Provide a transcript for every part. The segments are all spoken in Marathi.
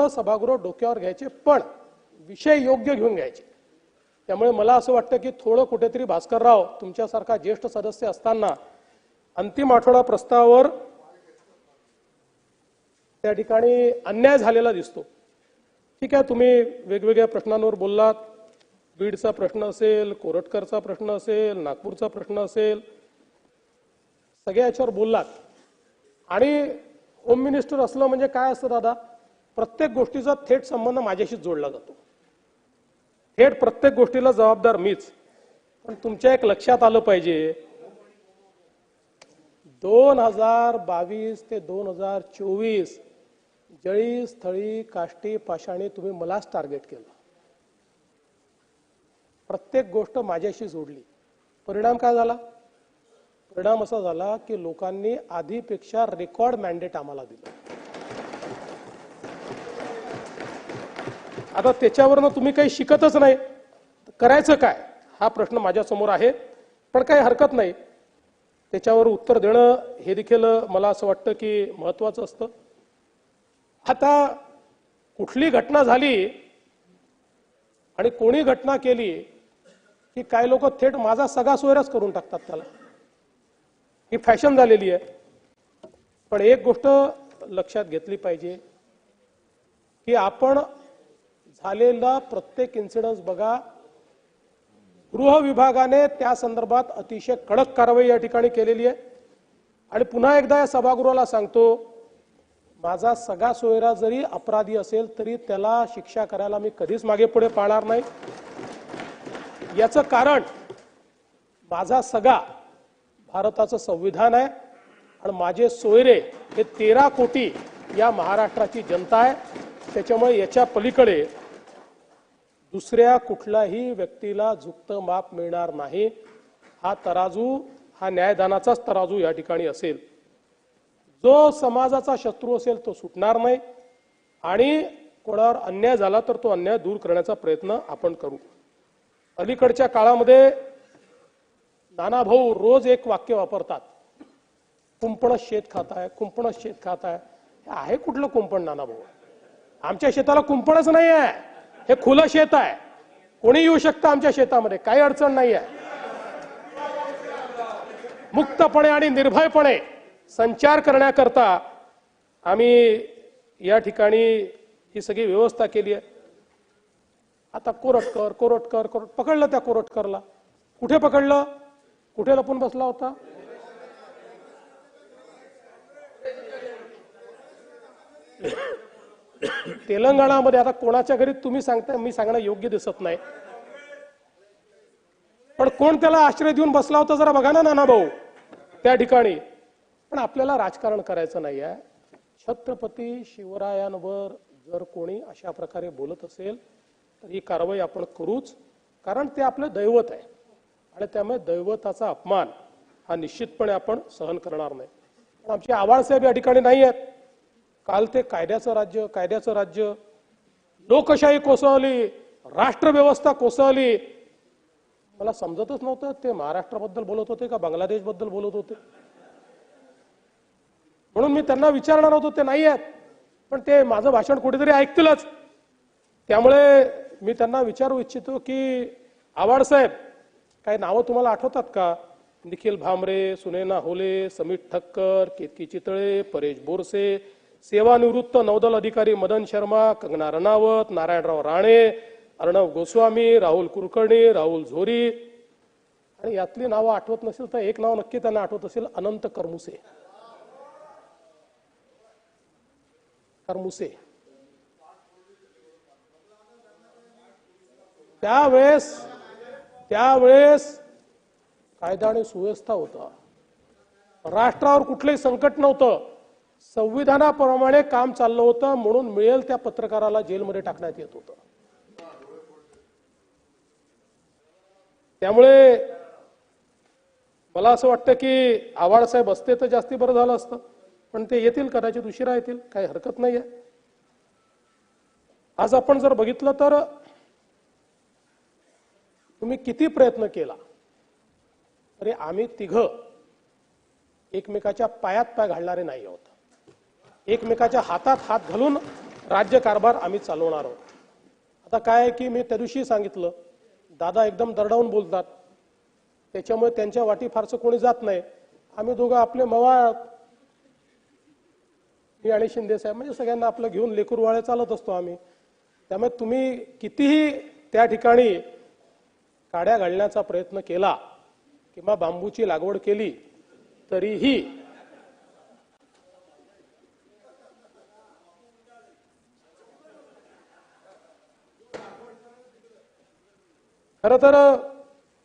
सभागृह डोक्यावर घ्यायचे, पण विषय योग्य घेऊन घ्यायचे. त्यामुळे मला असं वाटतं की थोडं कुठेतरी भास्करराव तुमच्यासारखा ज्येष्ठ सदस्य असताना अंतिम आठवडा प्रस्तावावर त्या ठिकाणी अन्याय झालेला दिसतो. ठीक आहे, तुम्ही वेगवेगळ्या प्रश्नांवर बोललात. बीडचा प्रश्न असेल, कोरटकरचा प्रश्न असेल, नागपूरचा प्रश्न असेल, सगळ्या याच्यावर बोललात. आणि होम मिनिस्टर असलं म्हणजे काय असतं दादा, प्रत्येक गोष्टीचा थेट संबंध माझ्याशीच जोडला जातो. थेट प्रत्येक गोष्टीला जबाबदार मीच. पण तुमच्या एक लक्षात आलं पाहिजे, 2022 ते 2024 जळी स्थळी काष्टी पाषाणी तुम्ही मलाच टार्गेट केलं. प्रत्येक गोष्ट माझ्याशी जोडली. परिणाम काय झाला? परिणाम असा झाला की लोकांनी आधीपेक्षा रेकॉर्ड मॅन्डेट आम्हाला दिलं. आता त्याच्यावरनं तुम्ही काही शिकतच नाही, करायचं काय हा प्रश्न माझ्या समोर आहे. पण काही हरकत नाही, त्याच्यावर उत्तर देणं हे देखील मला असं वाटतं की महत्वाचं असतं. आता कुठली घटना झाली आणि कोणी घटना केली की काही लोक थेट माझा सगळा सोयराच करून टाकतात. त्याला ही फॅशन झालेली आहे. पण एक गोष्ट लक्षात घेतली पाहिजे की आपण झालेला प्रत्येक इन्सिडन्स बघा, गृह विभागाने त्या संदर्भात अतिशय कडक कारवाई या ठिकाणी केलेली आहे. आणि पुन्हा एकदा या सभागृहाला सांगतो, माझा सगळा सोयरा जरी अपराधी असेल तरी त्याला शिक्षा करायला मी कधीच मागे पुढे पाळणार नाही. याचं कारण माझा सगळा भारताचं संविधान आहे आणि माझे सोयरे हे 13 कोटी या महाराष्ट्राची जनता आहे. त्याच्यामुळे याच्या पलीकडे दुसऱ्या कुठल्याही व्यक्तीला झुकतं माप मिळणार नाही. हा तराजू, हा न्यायदानाचाच तराजू या ठिकाणी असेल. जो समाजाचा शत्रू असेल तो सुटणार नाही आणि कोणावर अन्याय झाला तर तो अन्याय दूर करण्याचा प्रयत्न आपण करू. अलीकडच्या काळामध्ये नानाभाऊ रोज एक वाक्य वापरतात, कुंपणच शेत खाताय, कुंपणच शेत खाताय. आहे कुठलं कुंपण नानाभाऊ? आमच्या शेताला कुंपणच नाही आहे, हे खुलं शेत आहे. कोणी येऊ शकतं आमच्या शेतामध्ये, काही अडचण नाही आहे. मुक्तपणे आणि निर्भयपणे संचार करण्याकरता आम्ही या ठिकाणी ही सगळी व्यवस्था केली आहे. आता कोरटकर पकडलं. त्या कोरटकरला कुठे पकडलं? कुठे लपून बसला होता? तेलंगणामध्ये. आता कोणाच्या घरी तुम्ही सांगताय, मी सांगणं योग्य दिसत नाही, पण कोण त्याला आश्रय देऊन बसला होता जरा बघा ना नाना भाऊ त्या ठिकाणी. पण आपल्याला राजकारण करायचं नाही आहे. छत्रपती शिवरायांवर जर कोणी अशा प्रकारे बोलत असेल तर ही कारवाई आपण करूच, कारण ते आपलं दैवत आहे आणि त्यामुळे दैवताचा अपमान हा निश्चितपणे आपण सहन करणार नाही. पण आमचे आवाळसाहेब या ठिकाणी नाही आहेत. काल ते कायद्याचं राज्य, लोकशाही कोसळली, राष्ट्रव्यवस्था कोसळली. मला समजतच नव्हतं ते महाराष्ट्राबद्दल बोलत होते का बांगलादेशबद्दल बोलत होते. म्हणून मी त्यांना विचारणार होतो, ते नाही आहेत, पण ते माझं भाषण कुठेतरी ऐकतीलच. त्यामुळे मी त्यांना विचारू इच्छितो की आवाळसाहेब, काही नावं तुम्हाला आठवतात का? निखिल भामरे, सुनैना होले, समीर ठक्कर, केतकी चितळे, परेश बोरसे, सेवानिवृत्त नौदल अधिकारी मदन शर्मा, कंगना रनावत, नारायणराव राणे, अर्णव गोस्वामी, राहुल कुलकर्णी, राहुल झोरी. आणि यातली नावं आठवत नसेल तर एक नाव नक्की त्यांना आठवत असेल, अनंत करमुसे. त्यावेळेस कायदा आणि सुव्यवस्था होता, राष्ट्रावर कुठलंही संकट नव्हतं, संविधानाप्रमाणे काम चाललं होतं. म्हणून मिळेल त्या पत्रकाराला जेलमध्ये टाकण्यात येत होतं. त्यामुळे मला असं वाटतं की आवाळसाहेब असते तर जास्ती बरं झालं असतं, पण ते येतील, कदाचित उशिरा येतील, काही हरकत नाहीये. आज आपण जर बघितलं तर तुम्ही किती प्रयत्न केला तरी आम्ही तिघं एकमेकाच्या पायात पाय घालणारे नाही आहोत. एकमेकाच्या हातात हात घालून राज्यकारभार आम्ही चालवणार आहोत. आता काय आहे की मी त्या दिवशी सांगितलं, दादा एकदम दरडावून बोलतात, त्याच्यामुळे त्यांच्या वाटी फारसं कोणी जात नाही. आम्ही दोघं आपले मवाळ, मी आणि शिंदे साहेब, म्हणजे सगळ्यांना आपलं घेऊन लेकरवाळे चालत असतो आम्ही. त्यामुळे तुम्ही कितीही त्या ठिकाणी काड्या घालण्याचा प्रयत्न केला किंवा बांबूची लागवड केली तरीही खरं तर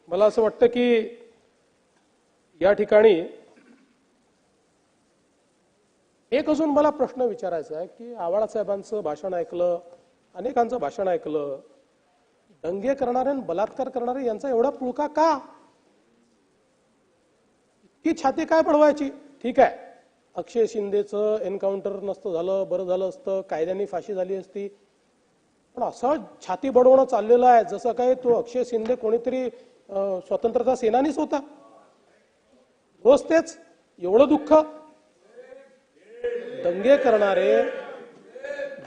मला असं वाटतं की या ठिकाणी एक अजून मला प्रश्न विचारायचा आहे की आव्हाड साहेबांचं भाषण ऐकलं, अनेकांचं भाषण ऐकलं, दंगे करणारे आणि बलात्कार करणारे यांचा एवढा पुळका का? की छाती काय पडवायची? ठीक आहे, अक्षय शिंदेचं एन्काउंटर नसतं झालं, बरं झालं असतं, कायद्याने फाशी झाली असती. पण असं छाती बडवणं चाललेलं आहे जसं काय तो अक्षय शिंदे कोणीतरी स्वतंत्रता सेनानीच होता. रोज तेच, एवढं दुःख. दंगे करणारे,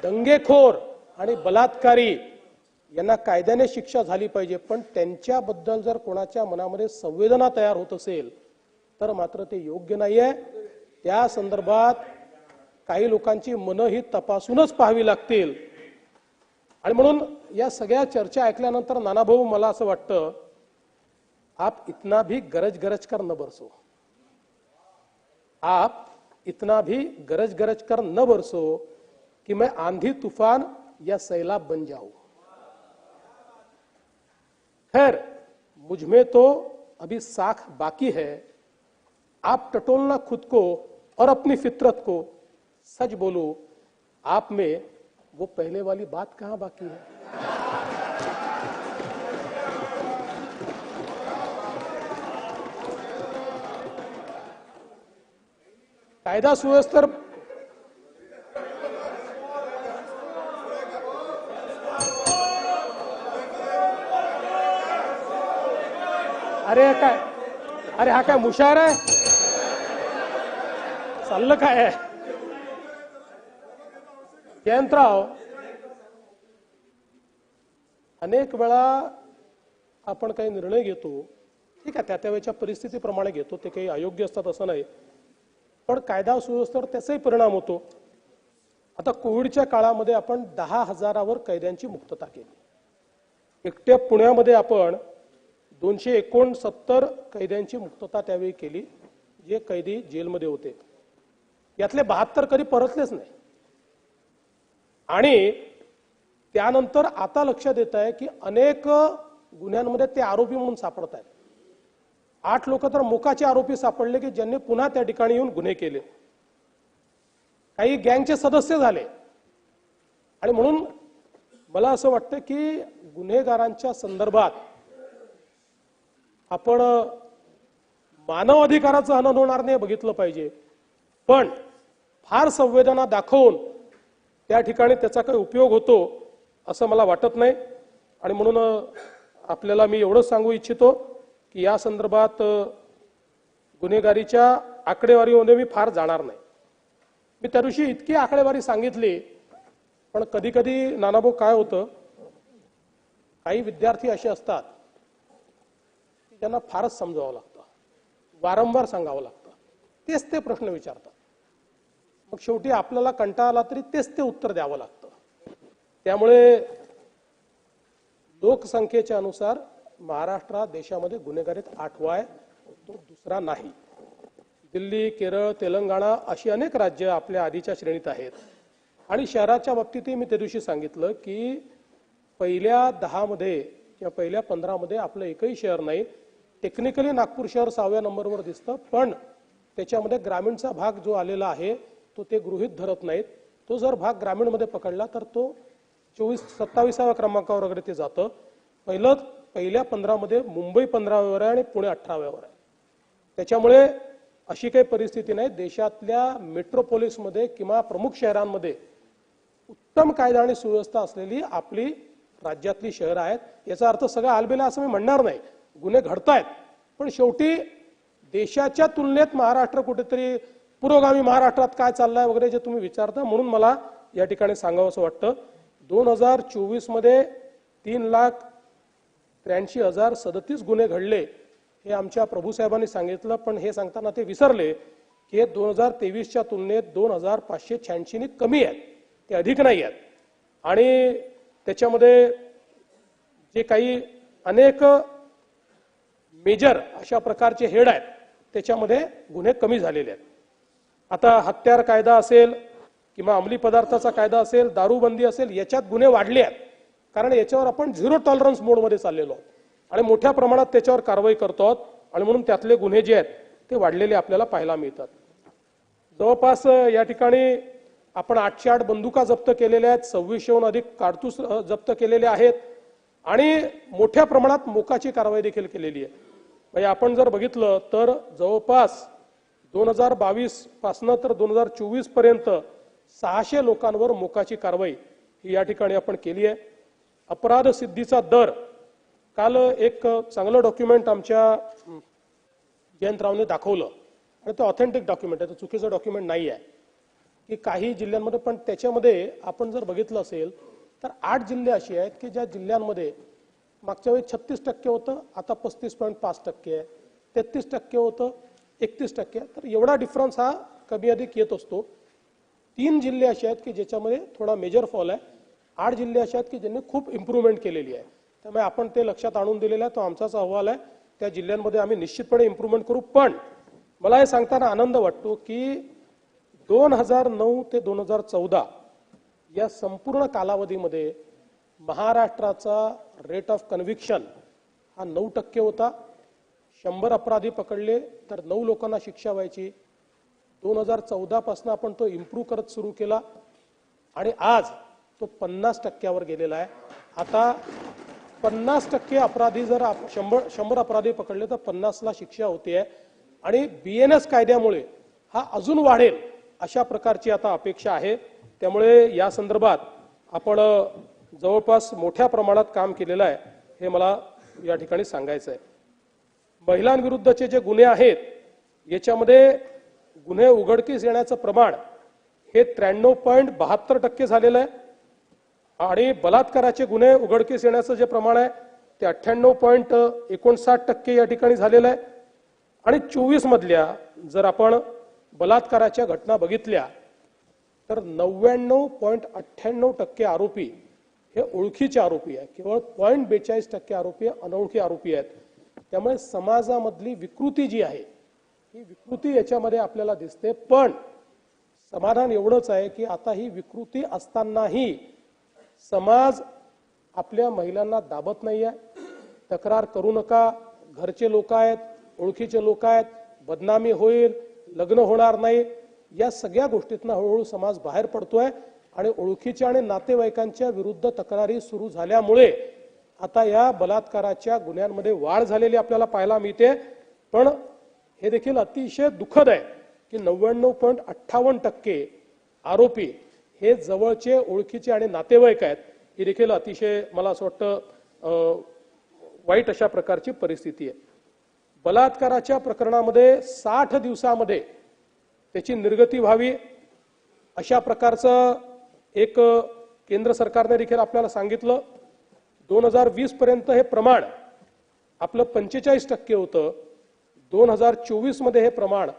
दंगेखोर आणि बलात्कारी यांना कायद्याने शिक्षा झाली पाहिजे, पण त्यांच्याबद्दल जर कोणाच्या मनामध्ये संवेदना तयार होत असेल तर मात्र ते योग्य नाहीये. त्या संदर्भात काही लोकांची मनं ही तपासूनच पाहावी लागतील. आणि म्हणून या सगळ्या चर्चा ऐकल्यानंतर नानाभाऊ मला असं वाटतं, आप इतना भी गरज गरज कर न बरसो, आप इतना भी गरज गरज कर न बरसो कि मैं आंधी तूफान या सैलाब बन जाऊं. खैर मुझ में तो अभी साख बाकी है. आप टटोलना खुद को और अपनी फितरत को. सच बोलो, आप में वो पहले वाली बात कहां बाकी है? कायदा सुव्यवस्थेवर अरे हा काय मुशायर आहे? चाललं काय आहे? जयंतराव, अनेक वेळा आपण काही निर्णय घेतो, ठीक आहे, त्या वेळच्या परिस्थितीप्रमाणे घेतो, ते काही अयोग्य असतात असं नाही, पण कायदा सुव्यवस्थेवर त्याचाही परिणाम होतो. आता कोविडच्या काळामध्ये आपण 10,000वर कैद्यांची मुक्तता केली. एकट्या पुण्यामध्ये आपण 269 कैद्यांची मुक्तता त्यावेळी केली, जे कैदी जेलमध्ये होते. यातले 72 कधी परतलेच नाही. आणि त्यानंतर आता लक्षात येत आहे की अनेक गुन्ह्यांमध्ये ते आरोपी म्हणून सापडत आहेत. 8 लोक तर मोकाचे आरोपी सापडले की ज्यांनी पुन्हा त्या ठिकाणी येऊन गुन्हे केले, काही गँगचे सदस्य झाले. आणि म्हणून मला असं वाटतं की गुन्हेगारांच्या संदर्भात आपण मानव अधिकाराचं हनन होणार नाही बघितलं पाहिजे, पण फार संवेदना दाखवून त्या ठिकाणी त्याचा काही उपयोग होतो असं मला वाटत नाही. आणि म्हणून आपल्याला मी एवढंच सांगू इच्छितो की या संदर्भात गुन्हेगारीच्या आकडेवारीमध्ये मी फार जाणार नाही. मी त्या दिवशी इतकी आकडेवारी सांगितली, पण कधी कधी नानाभाऊ काय होतं, काही विद्यार्थी असे असतात की ज्यांना फारच समजावं लागतं, वारंवार सांगावं लागतं, तेच ते प्रश्न विचारतात. मग शेवटी आपल्याला कंटाळा आला तरी तेच ते उत्तर द्यावं लागतं. त्यामुळे लोकसंख्येच्या अनुसार महाराष्ट्र देशामध्ये गुन्हेगारीत 8वा आहे, तो दुसरा नाही. दिल्ली, केरळ, तेलंगणा अशी अनेक राज्य आपल्या आधीच्या श्रेणीत आहेत. आणि शहराच्या बाबतीतही मी त्या दिवशी सांगितलं की पहिल्या 10 मध्ये किंवा पहिल्या 15 मध्ये आपलं एकही शहर नाही. टेक्निकली नागपूर शहर 6व्या नंबरवर दिसतं, पण त्याच्यामध्ये ग्रामीणचा भाग जो आलेला आहे तो ते गृहीत धरत नाहीत. तो जर भाग ग्रामीणमध्ये पकडला तर तो 27व्या क्रमांकावर वगैरे ते जातं. पहिल्या 15 मध्ये मुंबई 15व्यावर आहे आणि पुणे 18व्यावर आहे. त्याच्यामुळे अशी काही परिस्थिती नाही. देशातल्या मेट्रोपोलिसमध्ये किंवा प्रमुख शहरांमध्ये उत्तम कायदा आणि सुव्यवस्था असलेली आपली राज्यातली शहरं आहेत. याचा अर्थ सगळं आलबेला असं मी म्हणणार नाही, गुन्हे घडतायत, पण शेवटी देशाच्या तुलनेत महाराष्ट्र कुठेतरी पुरोगामी, महाराष्ट्रात काय चाललंय वगैरे जे तुम्ही विचारता, म्हणून मला या ठिकाणी सांगावं असं वाटतं. 2024 मध्ये 3,83,037 गुन्हे घडले हे आमच्या प्रभूसाहेबांनी सांगितलं, पण हे सांगताना ते विसरले की 2023च्या तुलनेत 2,586 कमी आहेत, ते अधिक नाही आहेत. आणि त्याच्यामध्ये जे काही अनेक मेजर अशा प्रकारचे हेड आहेत त्याच्यामध्ये गुन्हे कमी झालेले आहेत. आता हत्यार कायदा असेल किंवा अंमली पदार्थाचा कायदा असेल, दारूबंदी असेल, याच्यात गुन्हे वाढले आहेत, कारण याच्यावर आपण झिरो टॉलरन्स मोडमध्ये चाललेलो आहोत आणि मोठ्या प्रमाणात त्याच्यावर कारवाई करतो आहोत आणि म्हणून त्यातले गुन्हे जे आहेत ते वाढलेले आपल्याला पाहायला मिळतात. जवळपास या ठिकाणी आपण 808 बंदुका जप्त केलेल्या आहेत, 2600हून अधिक कारतूस जप्त केलेले आहेत आणि मोठ्या प्रमाणात मोकाची कारवाई देखील केलेली आहे. म्हणजे आपण जर बघितलं तर जवळपास 2022 पासनं तर 2024 पर्यंत 600 लोकांवर मोकाची कारवाई ही या ठिकाणी आपण केली आहे. अपराध सिद्धीचा दर, काल एक चांगलं डॉक्युमेंट आमच्या जयंतरावने दाखवलं आणि ते ऑथेंटिक डॉक्युमेंट आहे, ते चुकीचं डॉक्युमेंट नाही आहे, की काही जिल्ह्यांमध्ये, पण त्याच्यामध्ये आपण जर बघितलं असेल तर 8 जिल्हे असे आहेत की ज्या जिल्ह्यांमध्ये मागच्या वेळी 36% होतं, आता 35.5% आहे, 33% होतं, 31% आहे. तर एवढा डिफरन्स हा कमी अधिक येत असतो. 3 जिल्हे असे आहेत की ज्याच्यामध्ये थोडा मेजर फॉल आहे, 8 जिल्हे असे आहेत की ज्यांनी खूप इम्प्रूव्हमेंट केलेली आहे. त्यामुळे आपण ते लक्षात आणून दिलेला आहे, तो आमचाच अहवाल आहे. त्या जिल्ह्यांमध्ये आम्ही निश्चितपणे इम्प्रूव्हमेंट करू. पण मला हे सांगताना आनंद वाटतो की 2009 ते 2014 या संपूर्ण कालावधीमध्ये महाराष्ट्राचा रेट ऑफ कन्व्हिक्शन हा 9% होता. 100 अपराधी पकडले तर 9 लोकांना शिक्षा व्हायची. 2014 पासून आपण तो इम्प्रूव्ह करत सुरू केला आणि आज तो 50%वर गेलेला आहे. आता 50% अपराधी जर 100 अपराधी पकडले तर 50ला शिक्षा होते आणि BNS कायद्यामुळे हा अजून वाढेल अशा प्रकारची आता अपेक्षा आहे. त्यामुळे या संदर्भात आपण जवळपास मोठ्या प्रमाणात काम केलेलं आहे, हे मला या ठिकाणी सांगायचं आहे. महिलांविरुद्धचे जे गुन्हे आहेत याच्यामध्ये गुन्हे उघडकीस येण्याचं प्रमाण हे 93.72% झालेलं आहे आणि बलात्काराचे गुन्हे उघडकीस येण्याचं जे प्रमाण आहे ते 98.59% या ठिकाणी झालेलं आहे. आणि 24 मधल्या जर आपण बलात्काराच्या घटना बघितल्या तर 99.98% आरोपी हे ओळखीचे आरोपी आहेत, केवळ 0.42% आरोपी अनोळखी आरोपी आहेत. त्यामुळे समाजामधली विकृती जी आहे ही विकृती याच्यामध्ये आपल्याला दिसते. पण समाधान एवढंच आहे की आता ही विकृती असतानाही समाज आपल्या महिलांना दाबत नाही आहे. तक्रार करू नका, घरचे लोक आहेत, ओळखीचे लोक आहेत, बदनामी होईल, लग्न होणार नाही, या सगळ्या गोष्टीतनं हळूहळू समाज बाहेर पडतोय आणि ओळखीच्या आणि नातेवाईकांच्या विरुद्ध तक्रारी सुरू झाल्यामुळे आता या बलात्काराच्या गुन्ह्यांमध्ये वाढ झालेली आपल्याला पाहायला मिळते. पण हे देखील अतिशय दुःखद आहे की 99.58% आरोपी हे जवळचे, ओळखीचे आणि नातेवाईक आहेत. ही देखील अतिशय मला असं वाटतं वाईट अशा प्रकारची परिस्थिती आहे. बलात्काराच्या प्रकरणामध्ये 60 दिवसामध्ये त्याची निर्गती व्हावी अशा प्रकारचं एक केंद्र सरकारने देखील आपल्याला सांगितलं. 2020 पर्यंत हे प्रमाण आपलं 45% होतं. 2024 मध्ये हे प्रमाण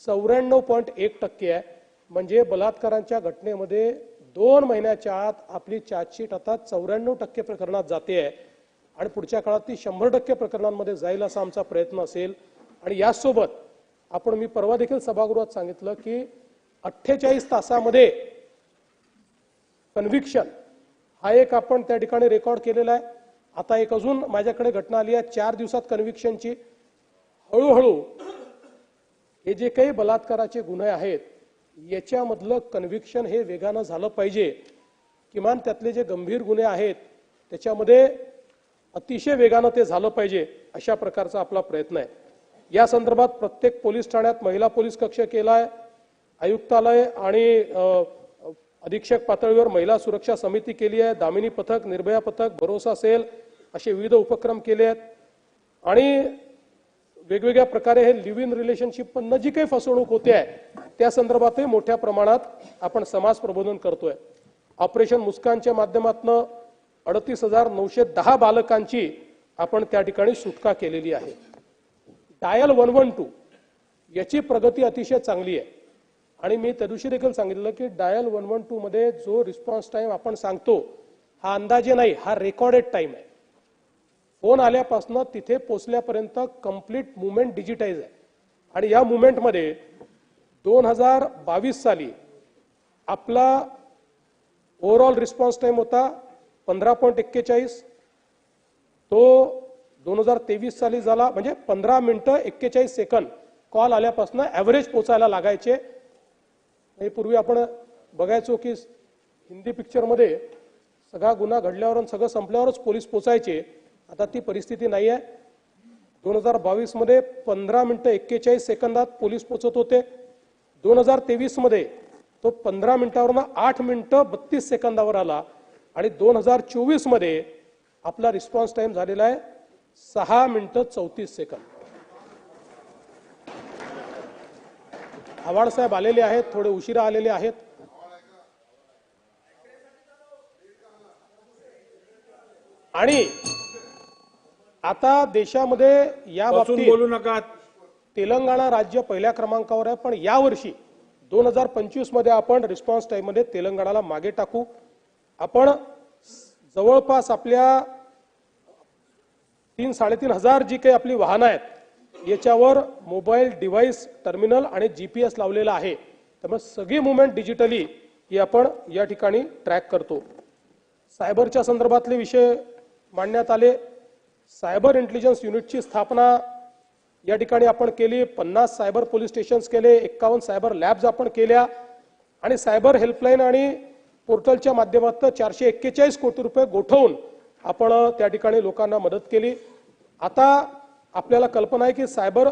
94.1% आहे. म्हणजे बलात्काराच्या घटनेमध्ये 2 महिन्याच्या आत आपली चार्जशीट आता 94% प्रकरणात जाते आहे आणि पुढच्या काळात ती 100% प्रकरणांमध्ये जाईल असा आमचा प्रयत्न असेल. आणि यासोबत आपण, मी परवा देखील सभागृहात सांगितलं की 48 तासामध्ये कन्व्हिक्शन हा एक आपण त्या ठिकाणी रेकॉर्ड केलेला आहे. आता एक अजून माझ्याकडे घटना आली आहे 4 दिवसात कन्व्हिक्शनची. हळूहळू हे जे काही बलात्काराचे गुन्हे आहेत याच्यामधलं कन्व्हिक्शन हे वेगानं झालं पाहिजे. किमान त्यातले जे गंभीर गुन्हे आहेत त्याच्यामध्ये अतिशय वेगानं ते झालं पाहिजे अशा प्रकारचा आपला प्रयत्न आहे. या संदर्भात प्रत्येक पोलीस ठाण्यात महिला पोलीस कक्ष केला आहे. आयुक्तालय आणि अधीक्षक पातळीवर महिला सुरक्षा समिती केली आहे. दामिनी पथक, निर्भया पथक, भरोसा सेल असे विविध उपक्रम केले आहेत. आणि वेगवेगळ्या प्रकारे हे लिव्ह इन रिलेशनशिप पण जी काही फसवणूक होते आहे त्या संदर्भातही मोठ्या प्रमाणात आपण समाज प्रबोधन करतोय. ऑपरेशन मुस्कानच्या माध्यमातून 38,910 बालकांची आपण त्या ठिकाणी सुटका केलेली आहे. डायल 112 याची प्रगती अतिशय चांगली आहे आणि मी त्या दिवशी देखील सांगितलं की डायल 112 मध्ये जो रिस्पॉन्स टाइम आपण सांगतो हा अंदाजे नाही, हा रेकॉर्डेड टाइम आहे. फोन आल्यापासून तिथे पोहोचल्यापर्यंत कंप्लीट मूव्हमेंट डिजिटाइज आहे आणि या मूव्हमेंटमध्ये 2022 साली आपला ओव्हरऑल रिस्पॉन्स टाइम होता 15.41. तो 2023 साली झाला म्हणजे 15 मिनिटं 41 सेकंद कॉल आल्यापासून ॲव्हरेज पोचायला लागायचे. पूर्वी आपण बघायचो की हिंदी पिक्चरमध्ये सगळा गुन्हा घडल्यावर आणि सगळं संपल्यावरच पोलीस पोचायचे. आता ती परिस्थिती नाही आहे. 2022 मध्ये 15 मिनिटं 41 सेकंदात पोलीस पोचत होते. 2023 मध्ये तो 15 मिनिटावरून 8 मिनिटं 32 सेकंदावर आला आणि 2024 मध्ये आपला रिस्पॉन्स टाइम झालेला आहे 6 मिनिटं 34 सेकंद. आव्हाड साहेब आलेले आहेत, थोडे उशिरा आलेले आहेत. आणि आता देशामध्ये या बाबतीत बोलू नका. तेलंगणा राज्य पहिल्या क्रमांकावर आहे, पण यावर्षी 2025 मध्ये आपण रिस्पॉन्स टाइम मध्ये तेलंगणाला मागे टाकू. आपण जवळपास आपल्या 3-3.5 हजार जी काही आपली वाहनं आहेत याच्यावर मोबाईल डिव्हाइस टर्मिनल आणि जीपीएस लावलेला आहे. त्यामुळे सगळी मूव्हमेंट डिजिटली ही आपण या ठिकाणी ट्रॅक करतो. सायबरच्या संदर्भातले विषय मांडण्यात आले. सायबर इंटेलिजन्स युनिटची स्थापना या ठिकाणी आपण केली. 50 सायबर पोलीस स्टेशन्स केले, 51 सायबर लॅब्स आपण केल्या आणि सायबर हेल्पलाईन आणि पोर्टलच्या माध्यमातून 441 कोटी रुपये गोठवून आपण त्या ठिकाणी लोकांना मदत केली. आता आपल्याला कल्पना आहे की सायबर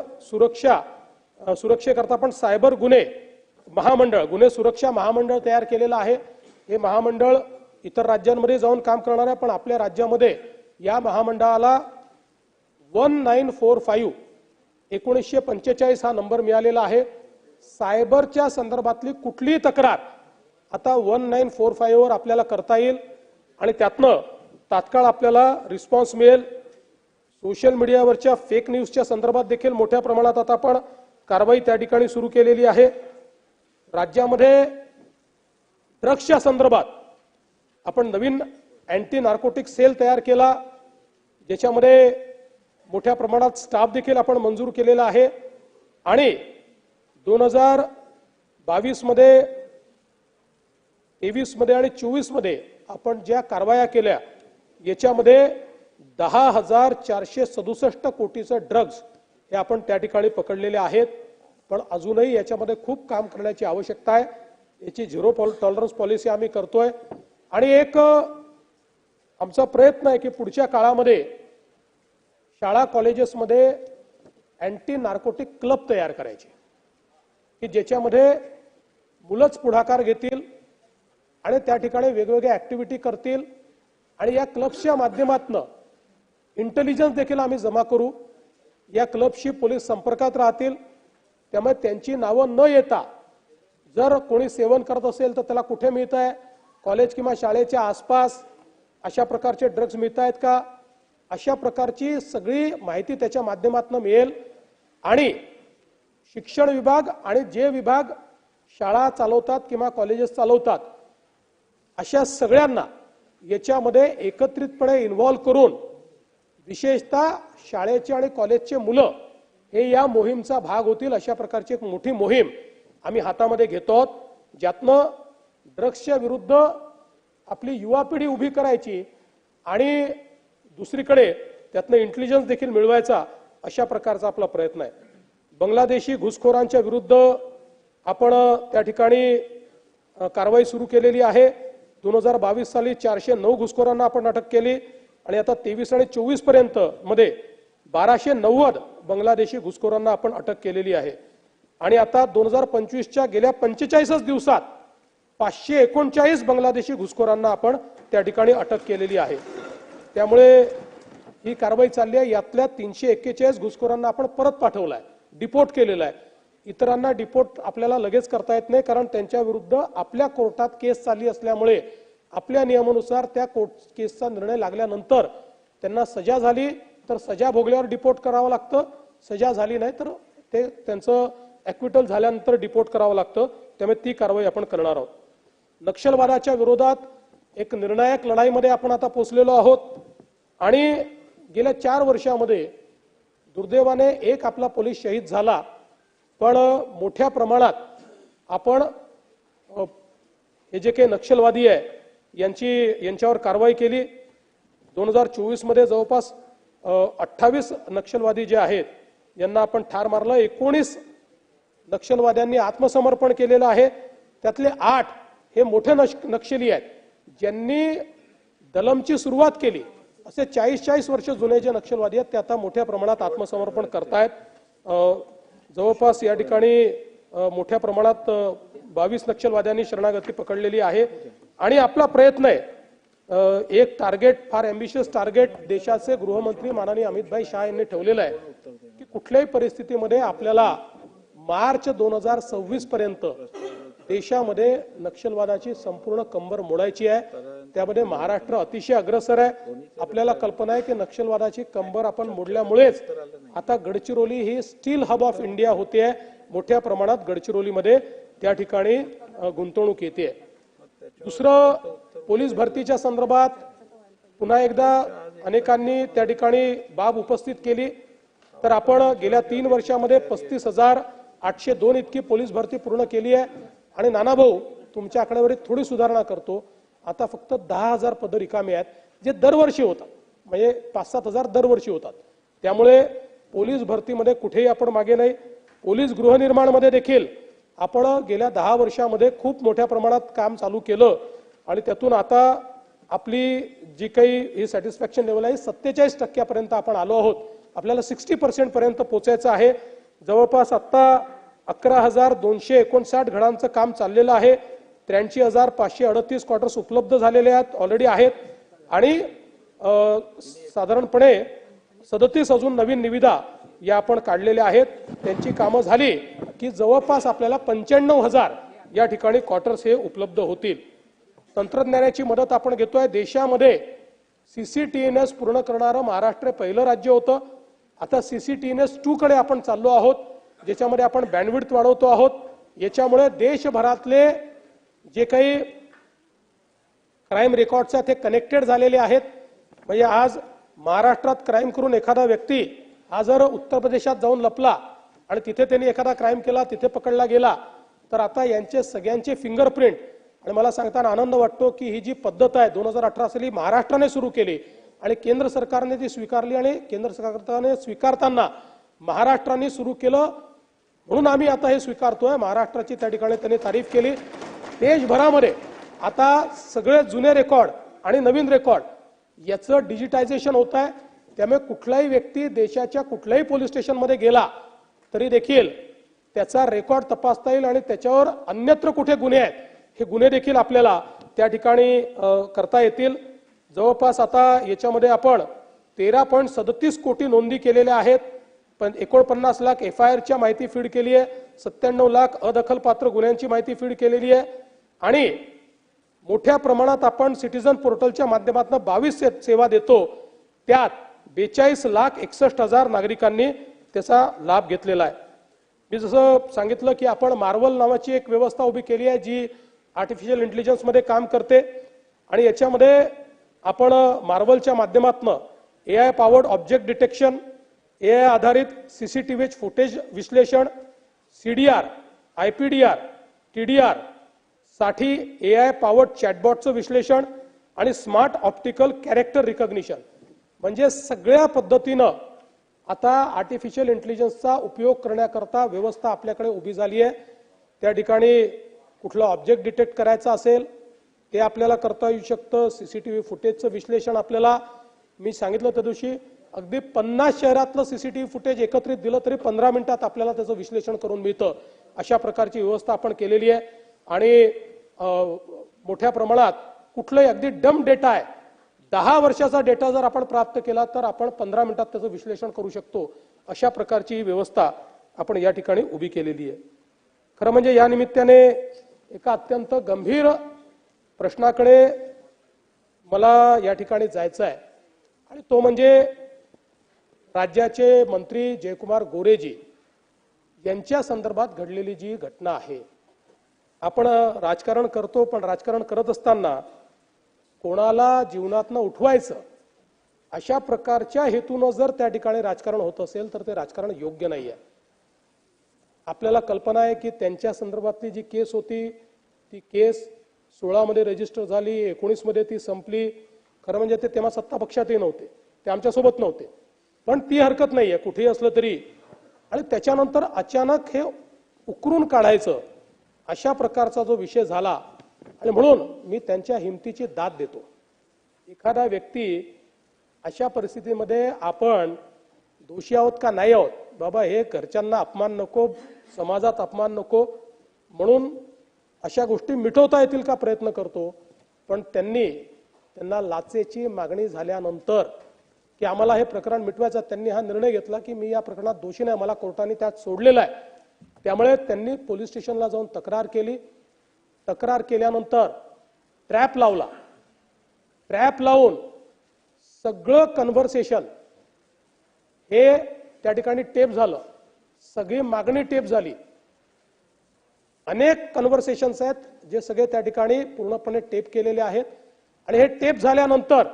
सुरक्षेकरता आपण सायबर गुन्हे सुरक्षा महामंडळ तयार केलेलं आहे. हे महामंडळ इतर राज्यांमध्ये जाऊन काम करणार आहे, पण आपल्या राज्यामध्ये या महामंडळाला 1945 1945 हा नंबर मिळालेला आहे. सायबरच्या संदर्भातली कुठलीही तक्रार आता 1945 वर आपल्याला करता येईल आणि त्यातनं तात्काळ आपल्याला रिस्पॉन्स मिळेल. सोशल मीडियावरच्या फेक न्यूजच्या संदर्भात देखील मोठ्या प्रमाणात आता आपण कारवाई त्या ठिकाणी सुरू केलेली आहे. राज्यामध्ये ड्रग्सच्या संदर्भात आपण नवीन अँटी नार्कोटिक सेल तयार केला, ज्याच्यामध्ये मोठ्या प्रमाणात स्टाफ देखील आपण मंजूर केलेला आहे. आणि 2022 मध्ये 23 मध्ये आणि 24 मध्ये आपण ज्या कारवाया केल्या याच्यामध्ये 10,467 कोटीचे ड्रग्ज हे आपण त्या ठिकाणी पकडलेले आहेत. पण अजूनही याच्यामध्ये खूप काम करण्याची आवश्यकता आहे. याची झिरो टॉलरन्स पॉलिसी आम्ही करतोय आणि एक आमचा प्रयत्न आहे की पुढच्या काळामध्ये शाळा कॉलेजेसमध्ये अँटी नार्कोटिक क्लब तयार करायचे की ज्याच्यामध्ये मुलंच पुढाकार घेतील आणि त्या ठिकाणी वेगवेगळ्या ऍक्टिव्हिटी करतील आणि या क्लब्सच्या माध्यमातून इंटेलिजन्स देखील आम्ही जमा करू. या क्लबशी पोलीस संपर्कात राहतील. त्यामुळे त्यांची नावं न येता जर कोणी सेवन करत असेल तर त्याला कुठे मिळत आहे, कॉलेज किंवा शाळेच्या आसपास अशा प्रकारचे ड्रग्ज मिळत आहेत का, अशा प्रकारची सगळी माहिती त्याच्या माध्यमातून मिळेल. आणि शिक्षण विभाग आणि जे विभाग शाळा चालवतात किंवा कॉलेजेस चालवतात अशा सगळ्यांना याच्यामध्ये एकत्रितपणे इन्व्हॉल्व करून विशेषतः शाळेचे आणि कॉलेजचे मुलं हे या मोहीमचा भाग होतील अशा प्रकारची एक मोठी मोहीम आम्ही हातामध्ये घेतो आहोत, ज्यातनं ड्रग्सच्या विरुद्ध आपली युवा पिढी उभी करायची आणि दुसरीकडे त्यातनं इंटेलिजन्स देखील मिळवायचा अशा प्रकारचा आपला प्रयत्न आहे. बांगलादेशी घुसखोरांच्या विरुद्ध आपण त्या ठिकाणी कारवाई सुरू केलेली आहे. 2022 साली 409 घुसखोरांना आपण अटक केली आणि आता 23 आणि 24 पर्यंत मध्ये 1290 बांगलादेशी घुसखोरांना आपण अटक केलेली आहे. आणि आता 2025च्या गेल्या 45 दिवसात 539 बांगलादेशी घुसखोरांना आपण त्या ठिकाणी अटक केलेली आहे. त्यामुळे ही कारवाई चालली आहे. यातल्या 341 घुसखोरांना आपण परत पाठवलाय, डिपोर्ट केलेला आहे. इतरांना डिपोर्ट आपल्याला लगेच करता येत नाही कारण त्यांच्या विरुद्ध आपल्या कोर्टात केस चालली असल्यामुळे आपल्या नियमानुसार त्या कोर्ट केसचा निर्णय लागल्यानंतर त्यांना सजा झाली तर सजा भोगल्यावर डिपोर्ट करावं लागतं, सजा झाली नाही तर ते त्यांचं ॲक्विटल झाल्यानंतर डिपोर्ट करावं लागतं. त्यामुळे ती कारवाई आपण करणार आहोत. नक्षलवादाच्या विरोधात एक निर्णायक लढाईमध्ये आपण आता पोहोचलेलो आहोत आणि गेल्या 4 वर्षामध्ये दुर्दैवाने एक आपला पोलीस शहीद झाला, पण मोठ्या प्रमाणात आपण हे जे काही नक्षलवादी आहे यांच्यावर कारवाई केली. 2024 मध्ये जवळपास 28 नक्षलवादी जे आहेत यांना आपण ठार मारलं. 19 नक्षलवाद्यांनी आत्मसमर्पण केलेलं आहे. त्यातले 8 हे मोठे नक्षली आहेत ज्यांनी दलमची सुरुवात केली. असे 40-40 वर्ष जुने जे नक्षलवादी आहेत ते आता मोठ्या प्रमाणात आत्मसमर्पण करतायत. जवळपास या ठिकाणी मोठ्या प्रमाणात 22 नक्षलवाद्यांनी शरणागती पकडलेली आहे आणि आपला प्रयत्न आहे एक टार्गेट, फार एम्बिशियस टार्गेट देशाचे गृहमंत्री माननीय अमित शाह यांनी ठेवलेलं आहे की कुठल्याही परिस्थितीमध्ये आपल्याला मार्च 2026 पर्यंत देशामध्ये नक्षलवादाची संपूर्ण कंबर मोडायची आहे. त्यामध्ये महाराष्ट्र अतिशय अग्रेसर आहे. आपल्याला कल्पना आहे की नक्षलवादाची कंबर आपण मोडल्यामुळेच आता गडचिरोली ही स्टील हब ऑफ इंडिया होते. मोठ्या प्रमाणात गडचिरोलीमध्ये त्या ठिकाणी गुंतवणूक येते. दुसरं, पोलीस भरतीच्या संदर्भात पुन्हा एकदा अनेकांनी त्या ठिकाणी बाब उपस्थित केली. तर आपण गेल्या 3 वर्षामध्ये 35,802 इतकी पोलीस भरती पूर्ण केली आहे आणि नानाभाऊ तुमच्या आकडेवारीत थोडी सुधारणा करतो. आता फक्त 10,000 पद रिकामी आहेत जे दरवर्षी होतात, म्हणजे 5-7 हजार दरवर्षी होतात. त्यामुळे पोलीस भरतीमध्ये कुठेही आपण मागे नाही. पोलीस गृहनिर्माणमध्ये देखील आपण गेल्या 10 वर्षामध्ये खूप मोठ्या प्रमाणात काम चालू केलं आणि त्यातून आता आपली जी काही ही सॅटिस्फॅक्शन लेवल आहे 47% पर्यंत आपण आलो आहोत. आपल्याला 60% पर्यंत पोहोचायचं आहे. जवळपास आता 11,259 घरांचं काम चाललेलं आहे. 83,538 क्वार्टर्स उपलब्ध झालेले आहेत, ऑलरेडी आहेत आणि साधारणपणे 37 अजून नवीन निविदा या आपण काढलेल्या आहेत. त्यांची कामं झाली की जवळपास आपल्याला 95,000 या ठिकाणी क्वार्टर्स हे उपलब्ध होतील. तंत्रज्ञानाची मदत आपण घेतोय. देशामध्ये CCTNS पूर्ण करणारं महाराष्ट्र पहिलं राज्य होतं. आता CCTNS 2 कडे आपण चाललो आहोत, ज्याच्यामध्ये आपण बँडविड्थ वाढवतो आहोत. याच्यामुळे देशभरातले जे काही क्राईम रेकॉर्ड्स आहेत ते कनेक्टेड झालेले आहेत. म्हणजे आज महाराष्ट्रात क्राईम करून एखादा व्यक्ती हा जर उत्तर प्रदेशात जाऊन लपला आणि तिथे त्यांनी एखादा क्राईम केला, तिथे पकडला गेला, तर आता यांचे सगळ्यांचे फिंगरप्रिंट, आणि मला सांगताना आनंद वाटतो की ही जी पद्धत आहे 2018 साली महाराष्ट्राने सुरू केली आणि केंद्र सरकारने ती स्वीकारली आणि केंद्र सरकारने स्वीकारताना महाराष्ट्राने सुरू केलं म्हणून आम्ही आता हे स्वीकारतोय. महाराष्ट्राची त्या ठिकाणी त्यांनी तारीफ केली. देशभरामध्ये आता सगळे जुने रेकॉर्ड आणि नवीन रेकॉर्ड याचं डिजिटायझेशन होत आहे. त्यामुळे कुठलाही व्यक्ती देशाच्या कुठल्याही पोलीस स्टेशनमध्ये गेला तरी देखील त्याचा रेकॉर्ड तपासता येईल आणि त्याच्यावर अन्यत्र कुठे गुन्हे आहेत हे गुन्हे देखील आपल्याला त्या ठिकाणी करता येतील. जवळपास आता याच्यामध्ये आपण 13.37 कोटी नोंदी केलेल्या आहेत. पण 49 लाख FIRच्या माहिती फीड केली आहे. 97 लाख अदखलपात्र गुन्ह्यांची माहिती फीड केलेली आहे आणि मोठ्या प्रमाणात आपण सिटीजन पोर्टलच्या माध्यमातून 22 सेवा देतो. त्यात 42,61,000 नागरिकांनी त्याचा लाभ घेतलेला आहे. मी जसं सांगितलं की आपण मार्वल नावाची एक व्यवस्था उभी केली आहे जी आर्टिफिशियल इंटेलिजन्स मध्ये काम करते आणि याच्यामध्ये आपण मार्वलच्या माध्यमातून AI powered object detection, AI आधारित CCTV फुटेज विश्लेषण, CDR, IPDR, TDR साठी AI पॉवर्ड चॅटबॉटचं विश्लेषण आणि स्मार्ट ऑप्टिकल कॅरेक्टर रिकॉग्निशन, म्हणजे सगळ्या पद्धतीनं आता आर्टिफिशियल इंटेलिजन्सचा उपयोग करण्याकरता व्यवस्था आपल्याकडे उभी झाली आहे. त्या ठिकाणी कुठला ऑब्जेक्ट डिटेक्ट करायचा असेल ते आपल्याला करता येऊ शकतं. CCTV फुटेजचं विश्लेषण आपल्याला, मी सांगितलं त्या दिवशी, अगदी 50 शहरातलं CCTV फुटेज एकत्रित दिलं तरी 15 मिनिटात आपल्याला त्याचं विश्लेषण करून मिळतं. अशा प्रकारची व्यवस्था आपण केलेली आहे आणि मोठ्या प्रमाणात कुठलाही अगदी डम डेटा आहे, 10 वर्षाचा डेटा जर आपण प्राप्त केला तर आपण 15 मिनिटात त्याचं विश्लेषण करू शकतो. अशा प्रकारची ही व्यवस्था आपण या ठिकाणी उभी केलेली आहे. खरं म्हणजे या निमित्ताने एका अत्यंत गंभीर प्रश्नाकडे मला या ठिकाणी जायचं आहे आणि तो म्हणजे राज्याचे मंत्री जयकुमार गोरेजी यांच्या संदर्भात घडलेली जी घटना आहे. आपण राजकारण करतो, पण राजकारण करत असताना कोणाला जीवनातनं उठवायचं अशा प्रकारच्या हेतूनं जर त्या ठिकाणी राजकारण होत असेल तर ते राजकारण योग्य नाही आहे. आपल्याला कल्पना आहे की त्यांच्या संदर्भातली जी केस होती ती केस 16 मध्ये रजिस्टर झाली, 19 मध्ये ती संपली. खरं म्हणजे ते तेव्हा सत्ता पक्षातही नव्हते, ते आमच्यासोबत नव्हते, पण ती हरकत नाही आहे कुठेही असलं तरी. आणि त्याच्यानंतर अचानक हे उकरून काढायचं अशा प्रकारचा जो विषय झाला आणि म्हणून मी त्यांच्या हिमतीची दाद देतो. एखादा व्यक्ती अशा परिस्थितीमध्ये आपण दोषी आहोत का नाही आहोत, बाबा हे घरच्यांना अपमान नको, समाजात अपमान नको म्हणून अशा गोष्टी मिटवता येतील का प्रयत्न करतो. पण त्यांना लाचेची मागणी झाल्यानंतर की आम्हाला हे प्रकरण मिटवायचं, त्यांनी हा निर्णय घेतला की मी या प्रकरणात दोषी नाही, मला कोर्टाने त्यात सोडलेलं आहे. त्यामुळे त्यांनी पोलीस स्टेशनला जाऊन तक्रार केली. तक्रार केल्यानंतर ट्रॅप लावला. ट्रॅप लावून सगळं कन्व्हर्सेशन हे त्या ठिकाणी टेप झालं, सगळी मागणी टेप झाली. अनेक कन्व्हर्सेशन्स आहेत जे सगळे त्या ठिकाणी पूर्णपणे टेप केलेले आहेत. आणि हे टेप झाल्यानंतर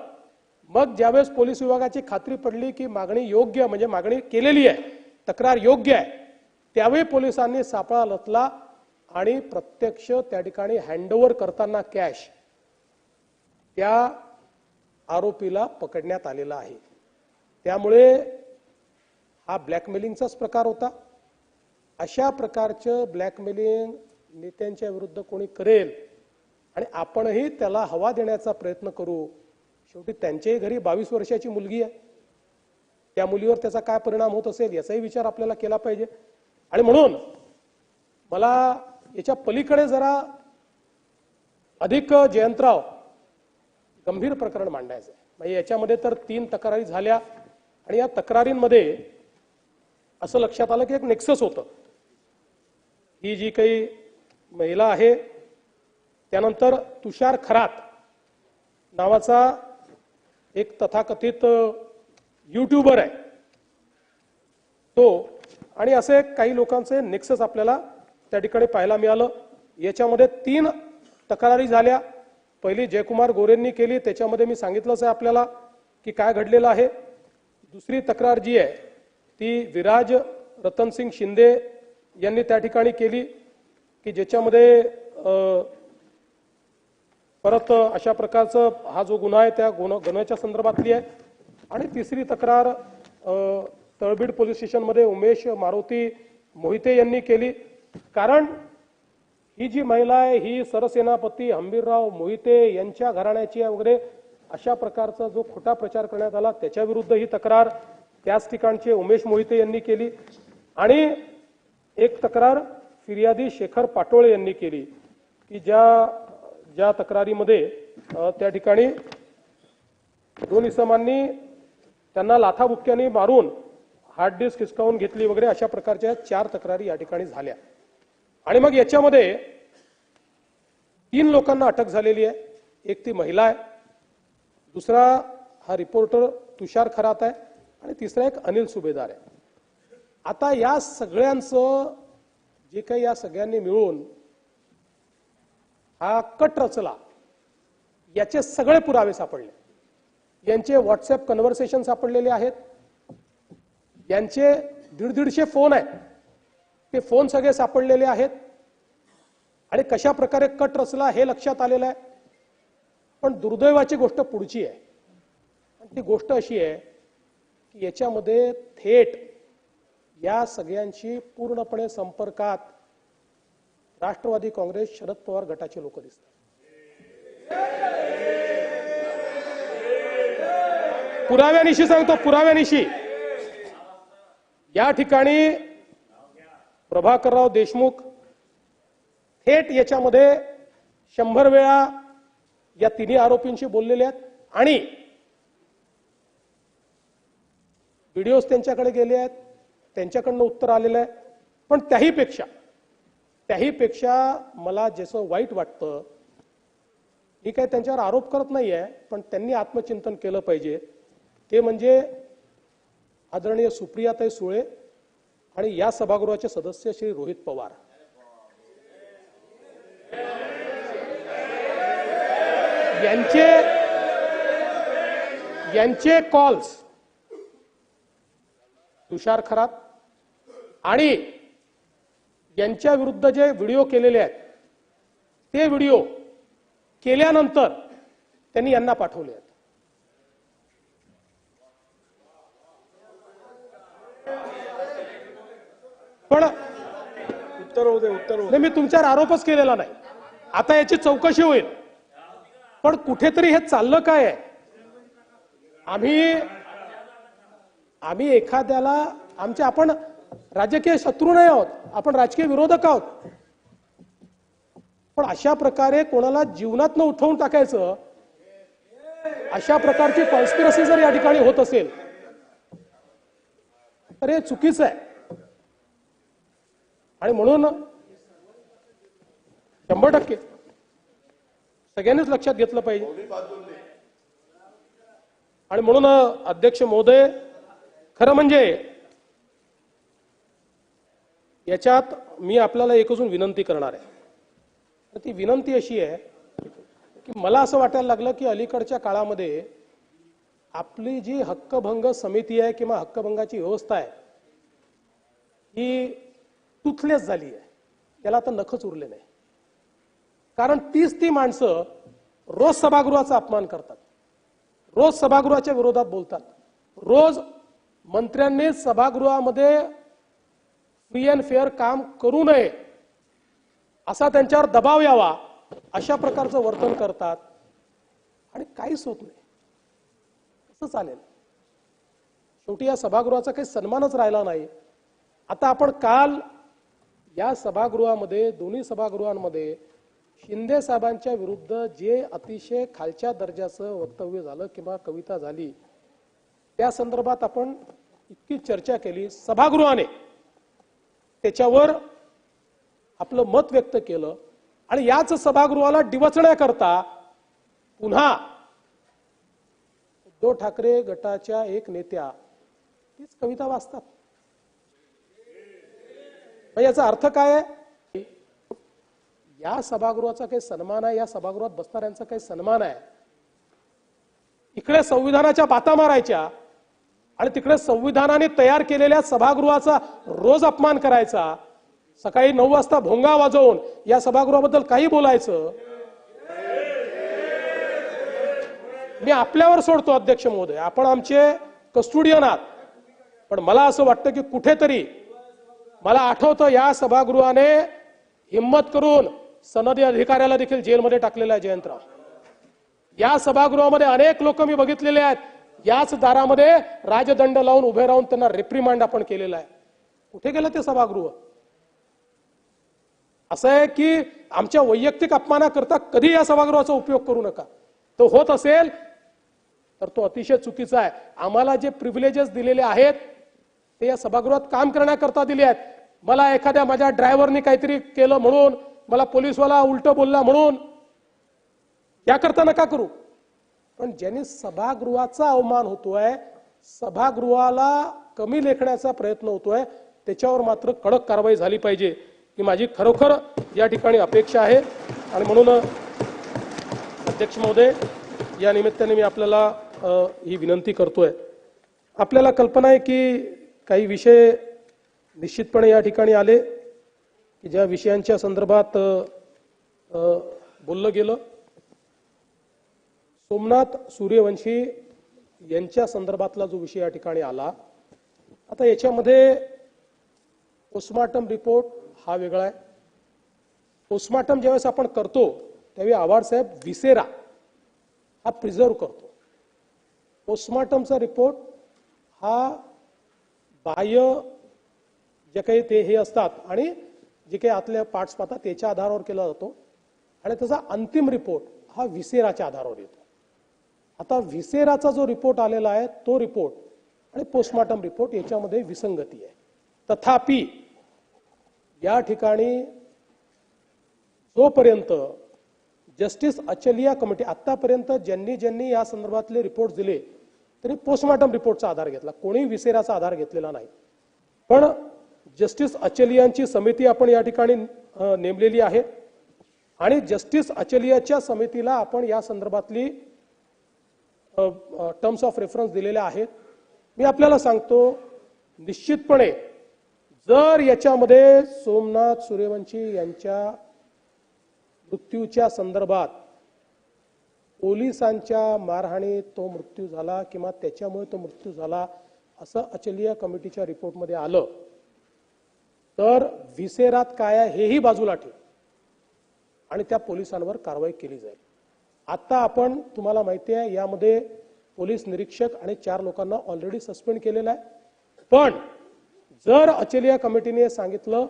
मग ज्यावेळेस पोलीस विभागाची खात्री पडली की मागणी योग्य, म्हणजे मागणी केलेली आहे, तक्रार योग्य आहे, त्यावेळी पोलिसांनी सापळा रचला आणि प्रत्यक्ष त्या ठिकाणी हँडओव्हर करताना कॅश त्या आरोपीला पकडण्यात आलेला आहे. त्यामुळे हा ब्लॅकमेलिंगचाच प्रकार होता. अशा प्रकारचं ब्लॅकमेलिंग नेत्यांच्या विरुद्ध कोणी करेल आणि आपणही त्याला हवा देण्याचा प्रयत्न करू. शेवटी त्यांच्याही घरी 22 वर्षाची मुलगी आहे, त्या मुलीवर त्याचा काय परिणाम होत असेल याचाही विचार आपल्याला केला पाहिजे. आणि म्हणून मला याच्या पलीकडे जरा अधिक जयंतराव गंभीर प्रकरण मांडायचं आहे. म्हणजे याच्यामध्ये तर 3 तक्रारी झाल्या आणि या तक्रारींमध्ये असं लक्षात आलं की एक नेक्सस होतं. ही जी काही महिला आहे, त्यानंतर तुषार खरात नावाचा एक तथाकथित यूट्यूबर आहे तो, आणि असे काही लोकांचे नेक्सस आपल्याला त्या ठिकाणी पाहायला मिळालं. याच्यामध्ये 3 तक्रारी झाल्या. पहिली जयकुमार गोरेंनी केली, त्याच्यामध्ये मी सांगितलंच आहे आपल्याला की काय घडलेलं आहे. दुसरी तक्रार जी आहे ती विराज रतनसिंग शिंदे यांनी त्या ठिकाणी केली की ज्याच्यामध्ये परत अशा प्रकारचा हा जो गुन्हा आहे त्या गुन्ह्याच्या संदर्भातली आहे. आणि तिसरी तक्रार तळबीड पोलीस स्टेशनमध्ये उमेश मारुती मोहिते यांनी केली. कारण ही जी महिला आहे ही सरसेनापती हंबीरराव मोहिते यांच्या घराण्याची आहे वगैरे अशा प्रकारचा जो खोटा प्रचार करण्यात आला त्याच्या विरुद्ध ही तक्रार त्याच ठिकाणचे उमेश मोहिते यांनी केली. आणि एक तक्रार फिर्यादी शेखर पाटोळे यांनी केली की ज्या तक्रारीमध्ये त्या ठिकाणी 2 इसमांनी त्यांना लाथाबुक्क्यांनी मारून हार्ड डिस्क हिसकावून घेतली वगैरे अशा प्रकारच्या 4 तक्रारी या ठिकाणी झाल्या. आणि मग याच्यामध्ये 3 लोकांना अटक झालेली आहे. एक ती महिला आहे, दुसरा हा रिपोर्टर तुषार खरात आहे आणि तिसरा एक अनिल सुभेदार आहे. आता या सगळ्यांचं जे काही या सगळ्यांनी मिळून हा कट रचला, याचे सगळे पुरावे सापडले. यांचे व्हॉट्सअप कन्व्हर्सेशन सापडलेले आहेत, यांचे 150 फोन आहेत, ते फोन सगळे सापडलेले आहेत आणि कशा प्रकारे कट रचला हे लक्षात आलेलं आहे. पण दुर्दैवाची गोष्ट पुढची आहे. ती गोष्ट अशी आहे की याच्यामध्ये थेट या सगळ्यांशी पूर्णपणे संपर्कात राष्ट्रवादी काँग्रेस शरद पवार गटाचे लोक दिसतात. पुराव्यानिशी सांगतो, पुराव्यानिशी या ठिकाणी प्रभाकरराव देशमुख थेट याच्यामध्ये 100 वेळा या तिन्ही आरोपींशी बोललेले आहेत आणि व्हिडिओज त्यांच्याकडे गेले आहेत, त्यांच्याकडनं उत्तर आलेलं आहे. पण त्याहीपेक्षा मला जसं वाईट वाटतं मी काही त्यांच्यावर आरोप करत नाहीये, पण त्यांनी आत्मचिंतन केलं पाहिजे. ते म्हणजे आदरणीय सुप्रियाताई सुळे आणि या सभागृहाचे सदस्य श्री रोहित पवार. यांचे कॉल्स तुषार खरात आणि यांच्या विरुद्ध जे व्हिडिओ केलेले आहेत ते व्हिडिओ केल्यानंतर त्यांनी यांना पाठवले आहेत. पण उत्तर होते मी तुमच्यावर आरोपच केलेला नाही. आता याची चौकशी होईल. पण कुठेतरी हे चाललं काय आहे? आम्ही एखाद्याला आपण राजकीय शत्रू नाही आहोत, आपण राजकीय विरोधक आहोत. पण अशा प्रकारे कोणाला जीवनातनं उठवून टाकायचं, अशा प्रकारची कॉन्स्पिरसी जर या ठिकाणी होत असेल तर हे चुकीचं आहे. आणि म्हणून 100% सगळ्यांनीच लक्षात घेतलं पाहिजे. आणि म्हणून अध्यक्ष महोदय, खरं म्हणजे याच्यात मी आपल्याला एक अजून विनंती करणार आहे. ती विनंती अशी आहे की मला असं वाटायला लागलं की अलीकडच्या काळामध्ये आपली जी हक्कभंग समिती आहे किंवा हक्कभंगाची व्यवस्था आहे ही टुथलेस झाली आहे. त्याला आता नखच उरले नाही. कारण ती माणसं रोज सभागृहाचा अपमान करतात, रोज सभागृहाच्या विरोधात बोलतात, रोज मंत्र्यांनी सभागृहामध्ये फ्री अँड फेअर काम करू नये असा त्यांच्यावर दबाव यावा अशा प्रकारचं वर्तन करतात आणि काहीच होत नाही. कसं चालेल? शेवटी या सभागृहाचा काही सन्मानच राहिला नाही. आता आपण काल या सभागृहामध्ये, दोन्ही सभागृहांमध्ये शिंदे साहेबांच्या विरुद्ध जे अतिशय खालच्या दर्जाचं वक्तव्य झालं किंवा कविता झाली त्या संदर्भात आपण इतकी चर्चा केली, सभागृहाने त्याच्यावर आपलं मत व्यक्त केलं आणि याच सभागृहाला डिवचण्याकरता पुन्हा उद्धव ठाकरे गटाच्या एक नेत्या तीच कविता वाचतात. याचा अर्थ काय आहे? या सभागृहाचा काही सन्मान आहे, या सभागृहात बसणाऱ्यांचा काही सन्मान आहे. इकडे संविधानाच्या बाता मारायच्या आणि तिकडे संविधानाने तयार केलेल्या सभागृहाचा रोज अपमान करायचा. सकाळी 9 वाजता भोंगा वाजवून या सभागृहाबद्दल काही बोलायचं. मी आपल्यावर सोडतो अध्यक्ष महोदय, आपण आमचे कस्टोडियन आहात. पण मला असं वाटतं की कुठेतरी मला आठवतं या सभागृहाने हिम्मत करून सनदी अधिकाऱ्याला देखील जेलमध्ये टाकलेला आहे जयंतराव. या सभागृहामध्ये अनेक लोक मी बघितलेले आहेत, याच दारामध्ये राजदंड लावून उभे राहून त्यांना रिप्रिमांड आपण केलेला आहे. कुठे गेलं ते सभागृह? असं आहे की आमच्या वैयक्तिक अपमानाकरता कधी या सभागृहाचा उपयोग करू नका. तो होत असेल तर तो अतिशय चुकीचा आहे. आम्हाला जे प्रिव्हिलेजेस दिलेले आहेत ते या सभागृहात काम करण्याकरता दिले आहेत. मला एखाद्या माझ्या ड्रायव्हरने काहीतरी केलं म्हणून, मला पोलीसवाला उलट बोलला म्हणून याकरता नका करू. पण ज्यांनी सभागृहाचा अवमान होतोय, सभागृहाला कमी लेखण्याचा प्रयत्न होतोय, त्याच्यावर मात्र कडक कारवाई झाली पाहिजे ही माझी खरोखर या ठिकाणी अपेक्षा आहे. आणि म्हणून अध्यक्ष महोदय, या निमित्ताने मी आपल्याला ही विनंती करतोय. आपल्याला कल्पना आहे की काही विषय निश्चितपणे या ठिकाणी आले की ज्या विषयांच्या संदर्भात बोललं गेलं. सोमनाथ सूर्यवंशी यांच्या संदर्भातला जो विषय या ठिकाणी आला, आता याच्यामध्ये पोस्टमार्टम रिपोर्ट हा वेगळा आहे. पोस्टमार्टम ज्यावेळेस आपण करतो त्यावेळी आवाडसाहेब विसेरा हा प्रिझर्व करतो. पोस्टमार्टमचा रिपोर्ट हा बाह्य जे काही ते हे असतात आणि जे काही आतल्या पार्ट्स पाहतात त्याच्या आधारावर केला जातो आणि त्याचा अंतिम रिपोर्ट हा विसेराच्या आधारावर येतो. आता विसेराचा जो रिपोर्ट आलेला आहे तो रिपोर्ट आणि पोस्टमार्टम रिपोर्ट याच्यामध्ये विसंगती आहे. तथापि या ठिकाणी जोपर्यंत जस्टिस अचलिया कमिटी आतापर्यंत ज्यांनी ज्यांनी या संदर्भातले रिपोर्ट दिले तरी पोस्टमॉर्टम रिपोर्टचा आधार घेतला, कोणी विसेराचा आधार घेतलेला नाही. पण जस्टिस अचलियांची समिती आपण या ठिकाणी नेमलेली आहे आणि जस्टिस अचलियाच्या समितीला आपण या संदर्भातली टर्म्स ऑफ रेफरन्स दिलेल्या आहेत. मी आपल्याला सांगतो, निश्चितपणे जर याच्यामध्ये सोमनाथ सूर्यवंशी यांच्या मृत्यूच्या संदर्भात पोलिसांच्या मारहाणीत तो मृत्यू झाला किंवा त्याच्यामुळे तो मृत्यू झाला असं अचलिया कमिटीच्या रिपोर्टमध्ये आलं तर व्हिसेरात काय आहे हेही बाजूला ठेव आणि त्या पोलिसांवर कारवाई केली जाईल. आता आपण तुम्हाला माहिती आहे यामध्ये पोलीस निरीक्षक आणि 4 लोकांना ऑलरेडी सस्पेंड केलेलं आहे. पण जर अचलिया कमिटीने सांगितलं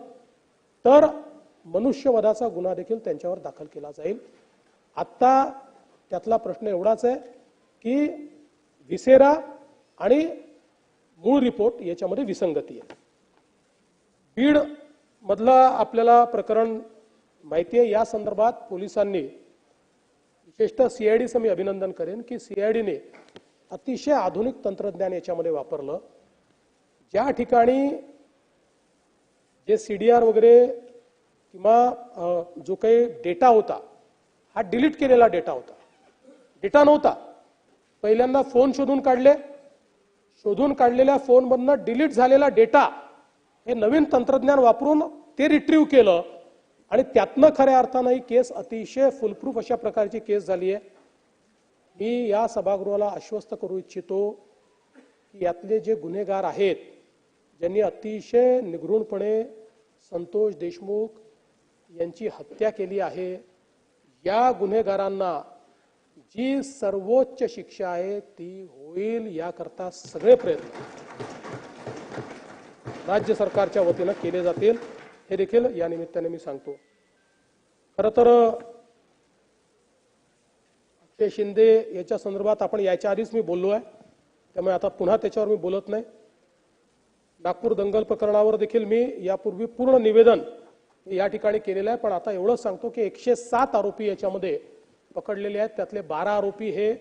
तर मनुष्यवधाचा गुन्हा देखील त्यांच्यावर दाखल केला जाईल. आता त्यातला प्रश्न एवढाच आहे की व्हिसेरा आणि मूळ रिपोर्ट याच्यामध्ये विसंगती आहे. बीड मधला आपल्याला प्रकरण माहिती आहे. या संदर्भात पोलिसांनी विशेषतः सीआयडीचं मी अभिनंदन करेन की सीआयडीने अतिशय आधुनिक तंत्रज्ञान याच्यामध्ये वापरलं. ज्या ठिकाणी जे सीडीआर वगैरे किंवा जो काही डेटा होता हा डिलीट केलेला डेटा होता, डेटा नव्हता. पहिल्यांदा फोन शोधून काढले, शोधून काढलेल्या फोनमधनं डिलीट झालेला डेटा हे नवीन तंत्रज्ञान वापरून ते रिट्रीव्ह केलं आणि त्यातनं खऱ्या अर्थानं ही केस अतिशय फुलप्रूफ अशा प्रकारची केस झाली आहे. मी या सभागृहाला आश्वस्त करू इच्छितो की यातले जे गुन्हेगार आहेत ज्यांनी अतिशय निगरूणपणे संतोष देशमुख यांची हत्या केली आहे, या गुन्हेगारांना जी सर्वोच्च शिक्षा आहे ती होईल याकरता सगळे प्रयत्न राज्य सरकारच्या वतीनं केले जातील हे देखील या निमित्ताने मी सांगतो. खरं तर अक्षय शिंदे याच्या संदर्भात आपण याच्या आधीच मी बोललो आहे, त्यामुळे आता पुन्हा त्याच्यावर मी बोलत नाही. नागपूर दंगल प्रकरणावर देखील मी यापूर्वी पूर्ण निवेदन या ठिकाणी केलेलं आहे. पण आता एवढंच सांगतो की 107 आरोपी याच्यामध्ये पकडलेले आहेत. त्यातले 12 आरोपी हे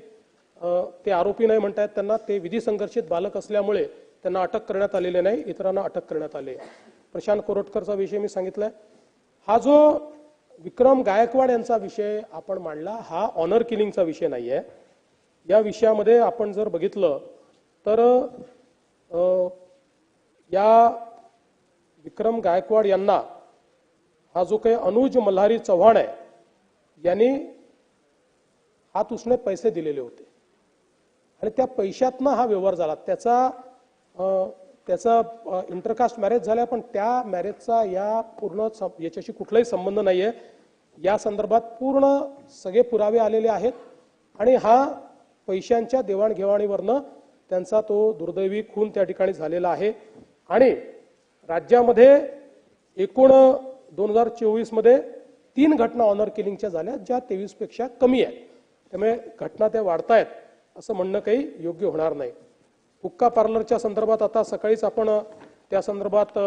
ते आरोपी नाही म्हणतात, त्यांना ते विधी संघर्षित बालक असल्यामुळे त्यांना अटक करण्यात आलेले नाही, इतरांना अटक करण्यात आले. प्रशांत कोरटकरचा विषय मी सांगितलाय. हा जो विक्रम गायकवाड यांचा विषय आपण मांडला हा ऑनर किलिंगचा विषय नाहीये. या विषयामध्ये आपण जर बघितलं तर या विक्रम गायकवाड यांना हा जो काही अनुज मल्हारी चव्हाण आहे यांनी हात उसने पैसे दिलेले होते आणि त्या पैशातनं हा व्यवहार झाला. त्याचा इंटरकास्ट मॅरेज झाला, पण त्या मॅरेजचा या पूर्ण याच्याशी कुठलाही संबंध नाहीये. या संदर्भात पूर्ण सगळे पुरावे आलेले आहेत आणि हा पैशांच्या देवाणघेवाणीवरनं त्यांचा तो दुर्दैवी खून त्या ठिकाणी झालेला आहे. आणि राज्यामध्ये एकूण 2024 मध्ये 3 घटना ऑनर किलिंगच्या झाल्या ज्या 23 पेक्षा कमी आहेत. त्यामुळे घटना त्या वाढतायत असं म्हणणं काही योग्य होणार नाही. हुक्का पार्लरच्या संदर्भात आता सकाळीच आपण त्या संदर्भात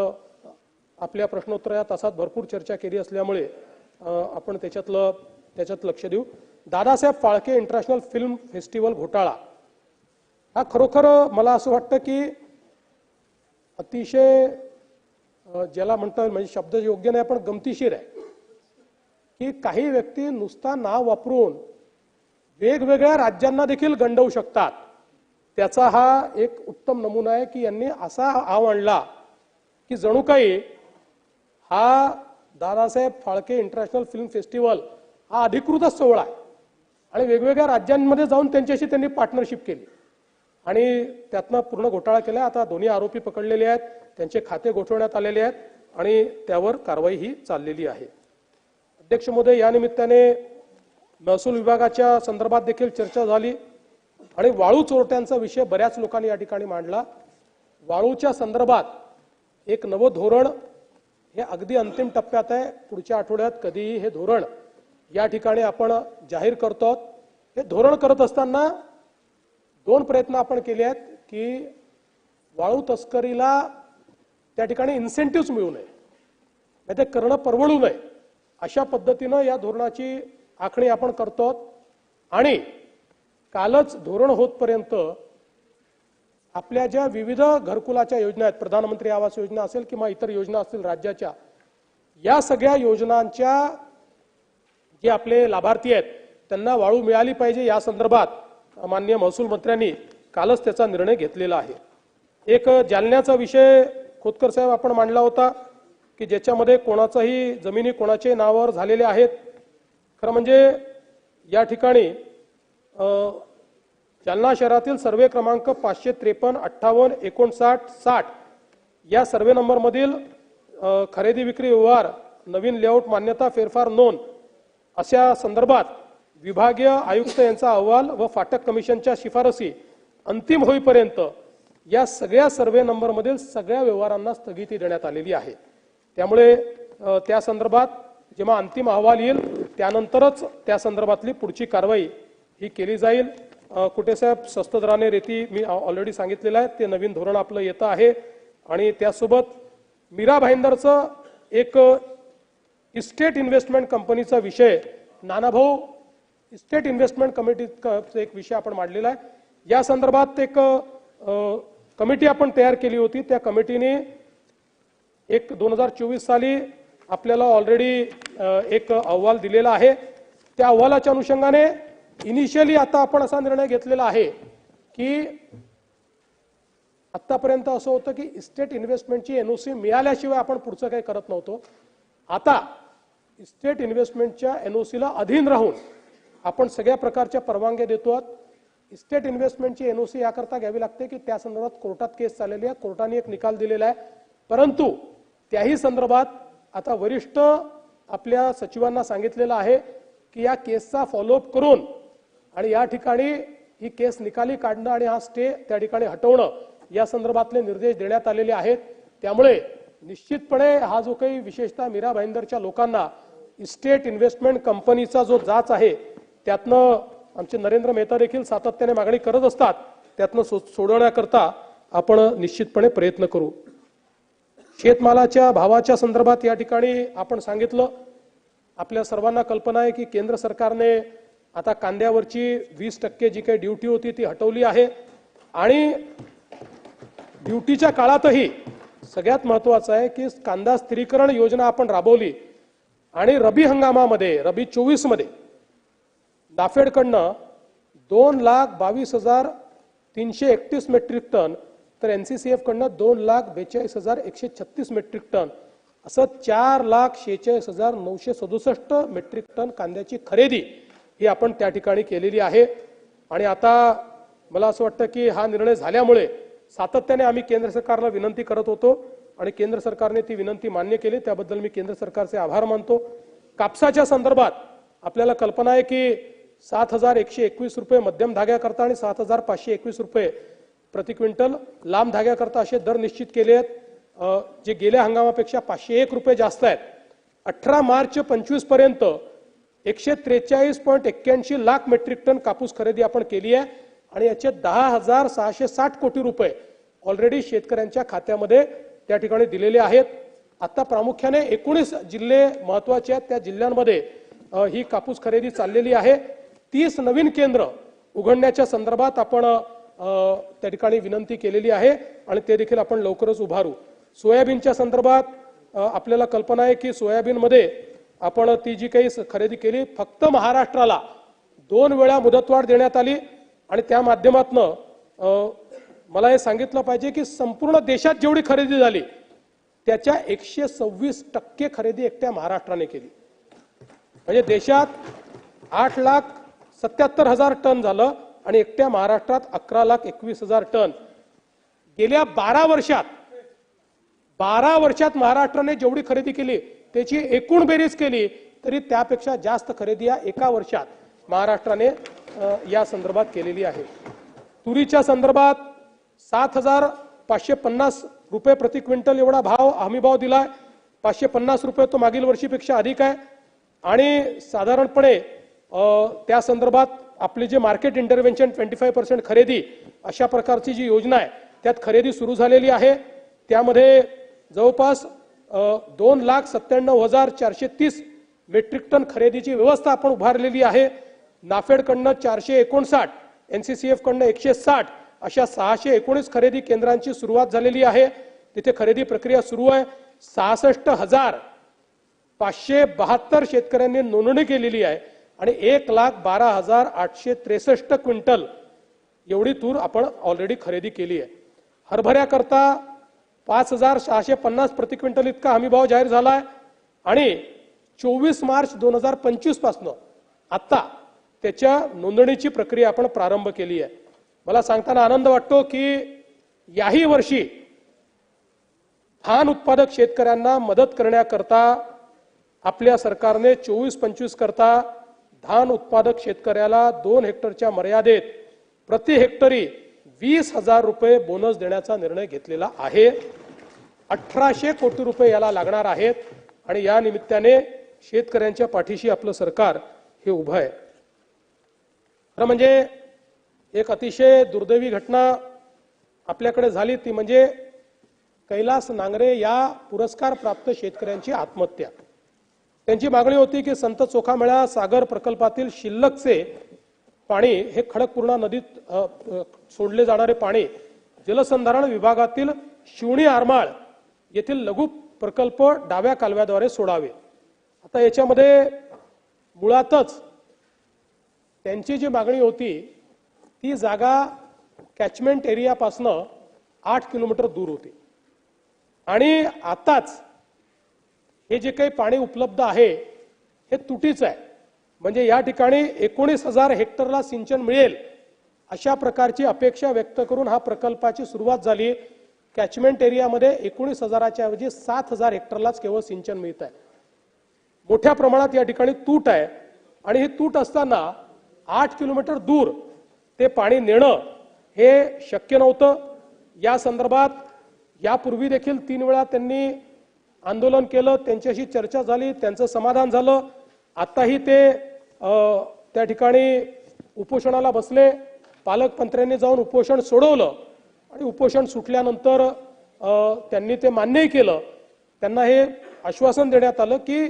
आपल्या प्रश्नोत्तर या तासात भरपूर चर्चा केली असल्यामुळे आपण त्याच्यात लक्ष देऊ. Dadasaheb Phalke international film festival घोटाळा हा खरोखर मला असं वाटतं की अतिशय ज्याला म्हणतात म्हणजे शब्द योग्य नाही पण गमतीशीर आहे की काही व्यक्ती नुसता नाव वापरून वेगवेगळ्या राज्यांना देखील गंडवू शकतात. त्याचा हा एक उत्तम नमुना आहे की यांनी असा आव आणला की जणू काही हा Dadasaheb Phalke international film festival हा अधिकृतच सोहळा आहे आणि वेगवेगळ्या राज्यांमध्ये जाऊन त्यांच्याशी त्यांनी पार्टनरशिप केली आणि त्यातनं पूर्ण घोटाळा केला. आता दोन्ही आरोपी पकडलेले आहेत, त्यांचे खाते गोठवण्यात आलेले आहेत आणि त्यावर कारवाई ही चाललेली आहे. अध्यक्ष महोदय, या निमित्ताने महसूल विभागाच्या संदर्भात देखील चर्चा झाली आणि वाळू चोरट्यांचा विषय बऱ्याच लोकांनी या ठिकाणी मांडला. वाळूच्या संदर्भात एक नवं धोरण हे अगदी अंतिम टप्प्यात आहे. पुढच्या आठवड्यात कधीही हे धोरण या ठिकाणी आपण जाहीर करतो. हे धोरण करत असताना 2 प्रयत्न आपण केले आहेत की वाळू तस्करीला त्या ठिकाणी इन्सेंटिव्ह मिळू नये, नाही ते करणं परवडू नये, अशा पद्धतीनं या धोरणाची आखणी आपण करतो आणि कालच धोरण होतपर्यंत आपल्या ज्या विविध घरकुलाच्या योजना आहेत, प्रधानमंत्री आवास योजना असेल किंवा इतर योजना असतील राज्याच्या, या सगळ्या योजनांच्या जे आपले लाभार्थी आहेत त्यांना वाळू मिळाली पाहिजे या संदर्भात माननीय महसूल मंत्र्यांनी कालच त्याचा निर्णय घेतलेला आहे। एक जालन्याचा विषय खोतकर साहेब आपण मांडला होता की ज्याच्यामध्ये कोणाचाही जमिनी कोणाचे नावावर झालेले आहेत। खरं म्हणजे या ठिकाणी जालना शहरातील सर्वे क्रमांक 553, 58, 59, 60 या सर्वे नंबर मधील खरेदी विक्री व्यवहार, नवीन लेआउट मान्यता, फेरफार नोंद अशा संदर्भात विभागीय आयुक्त यांचा अहवाल व फाटक कमिशनच्या शिफारसी अंतिम होईपर्यंत या सगळ्या सर्वे नंबर मधील सगळ्या व्यवहारांना स्थगिती देण्यात आलेली आहे। त्यामुळे त्या संदर्भात जेव्हा अंतिम अहवाल येईल त्यानंतरच त्या संदर्भातली पुढची कारवाई ही केली जाईल। कुठे साहेब स्वस्त दराने रेती मी ऑलरेडी सांगितलेलं आहे, ते नवीन धोरण आपलं येतं आहे आणि त्यासोबत मीरा भाईंदरचं एक इस्टेट इन्व्हेस्टमेंट कंपनीचा विषय, नानाभाऊ इस्टेट इन्व्हेस्टमेंट कमिटीचा एक विषय आपण मांडलेला आहे। या संदर्भात एक कमिटी आपण तयार केली होती। त्या कमिटीने 2024 साली आपल्याला ऑलरेडी एक अहवाल दिलेला आहे। त्या अहवालाच्या अनुषंगाने इनिशियली आता आपण असा निर्णय घेतलेला आहे की आतापर्यंत असं होतं की इस्टेट इन्व्हेस्टमेंटची एनओसी मिळाल्याशिवाय आपण पुढचं काही करत नव्हतो। आता इस्टेट इन्व्हेस्टमेंटच्या एनओसीला अधीन राहून आपण सगळ्या प्रकारच्या परवानग्या देतो आहोत। इस्टेट इन्व्हेस्टमेंटची एनओसी याकरता घ्यावी लागते की त्या संदर्भात कोर्टात केस चाललेली आहे, कोर्टाने एक निकाल दिलेला आहे, परंतु त्याही संदर्भात आता वरिष्ठ आपल्या सचिवांना सांगितलेलं आहे की या केसचा फॉलोअप करून आणि या ठिकाणी ही केस निकाली काढणं आणि हा स्टे त्या ठिकाणी हटवणं या संदर्भातले निर्देश देण्यात आलेले आहेत। त्यामुळे निश्चितपणे हा जो काही विशेषतः मीरा भाईंदरच्या लोकांना इस्टेट इन्व्हेस्टमेंट कंपनीचा जो जाच आहे त्यातनं आमचे नरेंद्र मेहता देखील सातत्याने मागणी करत असतात, त्यातनं सोडवण्याकरता आपण निश्चितपणे प्रयत्न करू। शेतमालाच्या भावाच्या संदर्भात या ठिकाणी आपण सांगितलं, आपल्या सर्वांना कल्पना आहे की केंद्र सरकारने आता कांद्यावरची 20% जी काही ड्यूटी होती ती हटवली आहे आणि ड्यूटीच्या काळातही सगळ्यात महत्त्वाचं आहे की कांदा स्थिरीकरण योजना आपण राबवली आणि रबी हंगामामध्ये रबी 24 मध्ये नाफेडकडनं 2,22,331 मेट्रिक टन तर एनसीसीएफ कडनं 2,42,136 मेट्रिक टन असं 4,46,967 मेट्रिक टन कांद्याची खरेदी ही आपण त्या ठिकाणी केलेली आहे। आणि आता मला असं वाटतं की हा निर्णय झाल्यामुळे सातत्याने आम्ही केंद्र सरकारला विनंती करत होतो आणि केंद्र सरकारने ती विनंती मान्य केली, त्याबद्दल मी केंद्र सरकारचे आभार मानतो। कापसाच्या संदर्भात आपल्याला कल्पना आहे की 7,121 रुपये मध्यम धाग्याकरता आणि 7,521 रुपये प्रति क्विंटल लांब धाग्याकरता असे दर निश्चित केले आहेत, जे गेल्या हंगामापेक्षा 501 रुपये जास्त आहेत। 18 मार्च 25 पर्यंत 143.81 लाख मेट्रिक टन कापूस खरेदी आपण केली आहे आणि याचे 10,660 कोटी रुपये ऑलरेडी शेतकऱ्यांच्या खात्यामध्ये त्या ठिकाणी दिलेले आहेत। आता प्रामुख्याने 19 जिल्हे महत्त्वाचे आहेत, त्या जिल्ह्यांमध्ये ही कापूस खरेदी चाललेली आहे। 30 नवीन केंद्र उघडण्याच्या संदर्भात आपण त्या ठिकाणी विनंती केलेली आहे आणि ते देखील आपण लवकरच उभारू। सोयाबीनच्या संदर्भात आपल्याला कल्पना आहे की सोयाबीनमध्ये आपण ती जी काही खरेदी केली फक्त महाराष्ट्राला 2 वेळा मुदतवाढ देण्यात आली आणि त्या माध्यमातून मला हे सांगितलं पाहिजे की संपूर्ण देशात जेवढी खरेदी झाली त्याच्या 126% खरेदी एकट्या महाराष्ट्राने केली। म्हणजे देशात 8,77,000 टन झालं आणि एकट्या महाराष्ट्रात 11,21,000 टन। गेल्या 12 वर्षात महाराष्ट्राने जेवढी खरेदी केली त्याची एकूण बेरीज केली तरी त्यापेक्षा जास्त खरेदी या एका वर्षात महाराष्ट्राने या संदर्भात केलेली आहे। तुरीच्या संदर्भात 7,550 रुपये प्रति क्विंटल एवढा भाव हमी भाव दिलाय, 550 रुपये तो मागील वर्षीपेक्षा अधिक आहे आणि साधारणपणे त्या संदर्भात आपली जे मार्केट इंटरव्हेन्शन 25% खरेदी अशा प्रकारची जी योजना आहे त्यात खरेदी सुरू झालेली आहे। त्यामध्ये जवळपास 2,97,430 मेट्रिक टन खरेदीची व्यवस्था आपण उभारलेली आहे। नाफेडकडनं 459, NCCF कडनं 160 अशा 619 खरेदी केंद्रांची सुरुवात झालेली आहे। तिथे खरेदी प्रक्रिया सुरू आहे। 66,572 शेतकऱ्यांनी नोंदणी केलेली आहे आणि 1,12,863 क्विंटल एवढी तूर आपण ऑलरेडी खरेदी केली आहे। हरभऱ्याकरता 5,650 प्रति क्विंटल इतका हमीभाव जाहीर झाला आहे आणि 24 मार्च 2025 पासून आता त्याच्या नोंदणीची प्रक्रिया आपण प्रारंभ केली आहे। मला सांगताना आनंद वाटतो की याही वर्षी धान उत्पादक शेतकऱ्यांना मदत करण्याकरता आपल्या सरकारने 24-25 करता धान उत्पादक शेतकऱ्याला 2 हेक्टरच्या मर्यादेत प्रति हेक्टरी 20,000 रुपये बोनस देण्याचा निर्णय घेतलेला आहे। 1800 कोटी रुपये याला लागणार आहेत आणि या निमित्ताने शेतकऱ्यांच्या पाठीशी आपलं सरकार हे उभं आहे। खरं म्हणजे एक अतिशय दुर्दैवी घटना आपल्याकडे झाली ती म्हणजे कैलास नांगरे या पुरस्कार प्राप्त शेतकऱ्यांची आत्महत्या। त्यांची मागणी होती की संत चोखामेळा सागर प्रकल्पातील शिल्लकचे पाणी हे खडकपूर्णा नदीत सोडले जाणारे पाणी जलसंधारण विभागातील शिवणी आरमाळ येथील लघु प्रकल्प डाव्या कालव्याद्वारे सोडावे। आता याच्यामध्ये मुळातच त्यांची जी मागणी होती ती जागा कॅचमेंट एरियापासून 8 किलोमीटर दूर होती आणि आताच हे जे काही पाणी उपलब्ध आहे हे तुटीचं आहे। म्हणजे या ठिकाणी 19,000 हेक्टरला सिंचन मिळेल अशा प्रकारची अपेक्षा व्यक्त करून हा प्रकल्पाची सुरुवात झाली। कॅचमेंट एरियामध्ये 19,000च्या ऐवजी 7,000 हेक्टरलाच केवळ सिंचन मिळत आहे। मोठ्या प्रमाणात या ठिकाणी तूट आहे आणि ही तूट असताना 8 किलोमीटर दूर ते पाणी नेणं हे शक्य नव्हतं। या संदर्भात यापूर्वी देखील 3 वेळा त्यांनी आंदोलन केलं, त्यांच्याशी चर्चा झाली, त्यांचं समाधान झालं। आताही ते त्या ठिकाणी उपोषणाला बसले। पालकमंत्र्यांनी जाऊन उपोषण सोडवलं आणि उपोषण सुटल्यानंतर त्यांनी ते मान्यही केलं। त्यांना हे आश्वासन देण्यात आलं की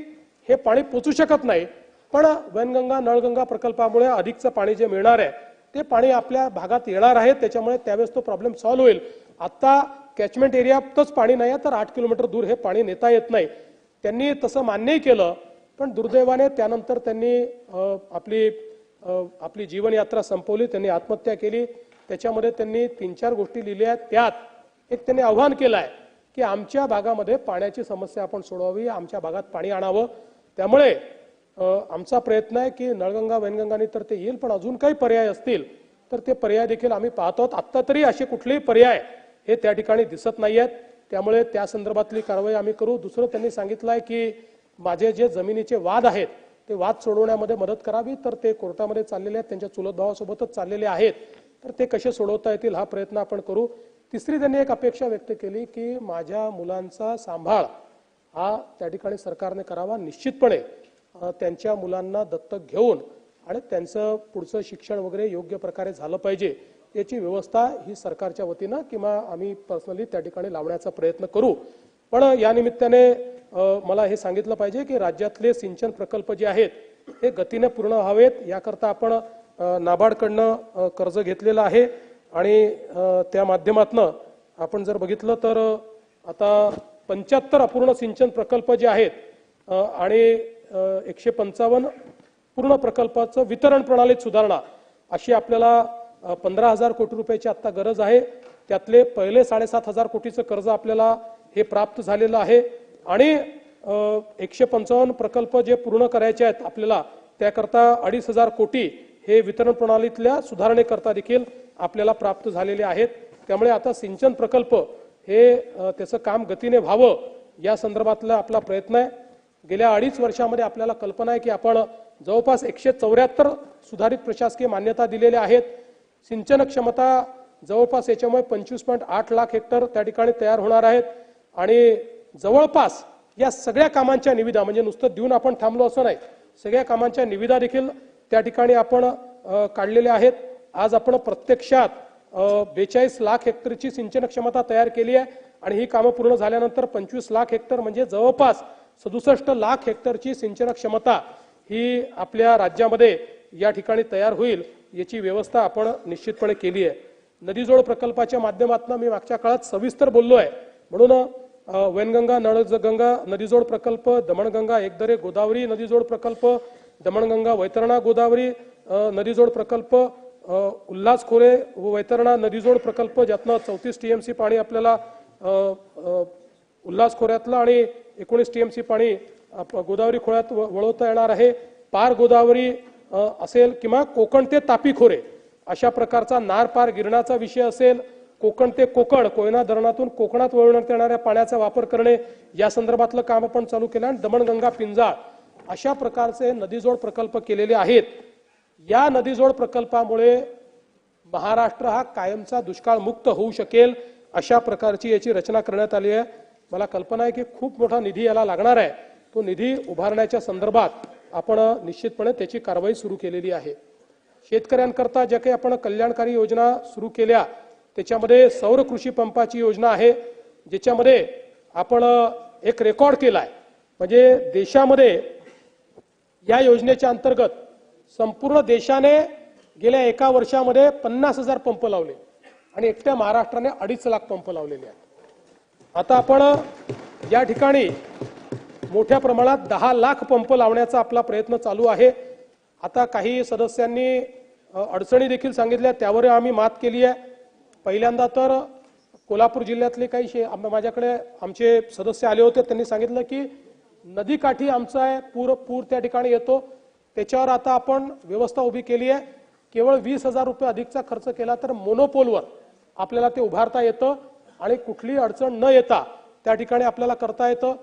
हे पाणी पोचू शकत नाही, पण वैनगंगा नळगंगा प्रकल्पामुळे अधिकचं पाणी जे मिळणार आहे ते पाणी आपल्या भागात येणार आहे, त्याच्यामुळे त्यावेळेस तो प्रॉब्लेम सॉल्व्ह होईल। आता कॅचमेंट एरियातच पाणी नाही तर 8 किलोमीटर दूर हे पाणी नेता येत नाही। त्यांनी तसं मान्यही केलं, पण दुर्दैवाने त्यानंतर त्यांनी आपली जीवनयात्रा संपवली, त्यांनी आत्महत्या केली। त्याच्यामध्ये त्यांनी 3-4 गोष्टी लिहिल्या आहेत। त्यात एक त्यांनी आव्हान केलं आहे की आमच्या भागामध्ये पाण्याची समस्या आपण सोडवावी, आमच्या भागात पाणी आणावं। त्यामुळे आमचा प्रयत्न आहे की नळगंगा वैनगंगाने तर ते येईल, पण अजून काही पर्याय असतील तर ते पर्याय देखील आम्ही पाहतो आहोत। आत्ता तरी असे कुठलेही पर्याय हे त्या ठिकाणी दिसत नाही आहेत, त्यामुळे त्या संदर्भातली कारवाई आम्ही करू। दुसरं त्यांनी सांगितलं आहे की माझे जे जमिनीचे वाद आहेत ते वाद सोडवण्यामध्ये मदत करावी, तर ते कोर्टामध्ये चाललेले आहेत, त्यांच्या चुलत भावासोबतच चाललेले आहेत, तर ते कसे सोडवता येतील हा प्रयत्न आपण करू। तिसरी त्यांनी एक अपेक्षा व्यक्त केली की माझ्या मुलांचा सांभाळ हा त्या ठिकाणी सरकारने करावा। निश्चितपणे त्यांच्या मुलांना दत्तक घेऊन आणि त्यांचं पुढचं शिक्षण वगैरे योग्य प्रकारे झालं पाहिजे याची व्यवस्था ही सरकारच्या वतीनं किंवा आम्ही पर्सनली त्या ठिकाणी लावण्याचा प्रयत्न करू। पण या निमित्ताने मला हे सांगितलं पाहिजे की राज्यातले सिंचन प्रकल्प जे आहेत हे गतीने पूर्ण व्हावेत याकरता आपण नाबार्डकडनं कर्ज घेतलेलं आहे आणि त्या माध्यमातून आपण जर बघितलं तर आता 75 अपूर्ण सिंचन प्रकल्प जे आहेत आणि 155 पूर्ण प्रकल्पाचं वितरण प्रणालीत सुधारणा अशी आपल्याला 15,000 कोटी रुपयाची आता गरज आहे। त्यातले पहिले 7,500 कोटीचं कर्ज आपल्याला हे प्राप्त झालेलं आहे आणि 155 प्रकल्प जे पूर्ण करायचे आहेत आपल्याला त्याकरता 2,500 कोटी हे वितरण प्रणालीतल्या सुधारणेकरता देखील आपल्याला प्राप्त झालेले आहेत। त्यामुळे आता सिंचन प्रकल्प हे त्याचं काम गतीने व्हावं या संदर्भातला आपला प्रयत्न आहे। गेल्या 2.5 वर्षामध्ये आपल्याला कल्पना आहे की आपण जवळपास 174 सुधारित प्रशासकीय मान्यता दिलेल्या आहेत। सिंचन क्षमता जवळपास याच्यामुळे 25.8 लाख हेक्टर त्या ठिकाणी तयार होणार आहेत आणि जवळपास या सगळ्या कामांच्या निविदा म्हणजे नुसतं देऊन आपण थांबलो असं नाही, सगळ्या कामांच्या निविदा देखील त्या ठिकाणी आपण काढलेल्या आहेत। आज आपण प्रत्यक्षात 42 लाख हेक्टरची सिंचन क्षमता तयार केली आहे आणि ही कामं पूर्ण झाल्यानंतर 25 लाख हेक्टर म्हणजे जवळपास 67 लाख हेक्टरची सिंचन क्षमता ही आपल्या राज्यामध्ये या ठिकाणी तयार होईल याची व्यवस्था आपण निश्चितपणे केली आहे। नदीजोड प्रकल्पाच्या माध्यमातून मी मागच्या काळात सविस्तर बोललो आहे, म्हणून वैनगंगा नळगंगा नदीजोड प्रकल्प, दमणगंगा एकदरे गोदावरी नदीजोड प्रकल्प, दमणगंगा वैतरणा गोदावरी नदीजोड प्रकल्प, उल्हास खोरे वैतरणा नदीजोड प्रकल्प ज्यातनं 34 टीएमसी पाणी आपल्याला उल्हास खोऱ्यातलं आणि 19 टीएमसी पाणी गोदावरी खोऱ्यात वळवता येणार आहे। पार गोदावरी असेल किंवा कोकण ते तापी खोरे अशा प्रकारचा नार पार गिरणाचा विषय असेल, कोकण ते कोकण कोयना धरणातून कोकणात वळवण्यात येणाऱ्या पाण्याचा वापर करणे या संदर्भातलं काम आपण चालू केलं आणि दमणगंगा पिंजाळ अशा प्रकारचे नदीजोड प्रकल्प केलेले आहेत। या नदीजोड प्रकल्पामुळे महाराष्ट्र हा कायमचा दुष्काळ मुक्त होऊ शकेल अशा प्रकारची याची रचना करण्यात आली आहे। मला कल्पना आहे की खूप मोठा निधी याला लागणार आहे, तो निधी उभारण्याच्या संदर्भात आपण निश्चितपणे त्याची कारवाई सुरू केलेली आहे। शेतकऱ्यांकरता ज्या काही आपण कल्याणकारी योजना सुरू केल्या त्याच्यामध्ये सौर कृषी पंपाची योजना आहे, ज्याच्यामध्ये आपण एक रेकॉर्ड केला आहे। म्हणजे देशामध्ये या योजनेच्या अंतर्गत संपूर्ण देशाने गेल्या एका वर्षामध्ये 50,000 पंप लावले आणि एकट्या महाराष्ट्राने 2.5 लाख पंप लावलेले आहेत। आता आपण या ठिकाणी मोठ्या प्रमाणात 10 लाख पंप लावण्याचा आपला प्रयत्न चालू आहे। आता काही सदस्यांनी अडचणी देखील सांगितल्या, त्यावर आम्ही मात केली आहे। पहिल्यांदा तर कोल्हापूर जिल्ह्यातले काही माझ्याकडे आमचे सदस्य आले होते, त्यांनी सांगितलं की नदीकाठी आमचा आहे पूर त्या ठिकाणी येतो, त्याच्यावर आता आपण व्यवस्था उभी केली आहे। केवळ 20,000 रुपये अधिकचा खर्च केला तर मोनोपोलवर आपल्याला ते उभारता येतं आणि कुठलीही अडचण न येता त्या ठिकाणी आपल्याला करता येतं।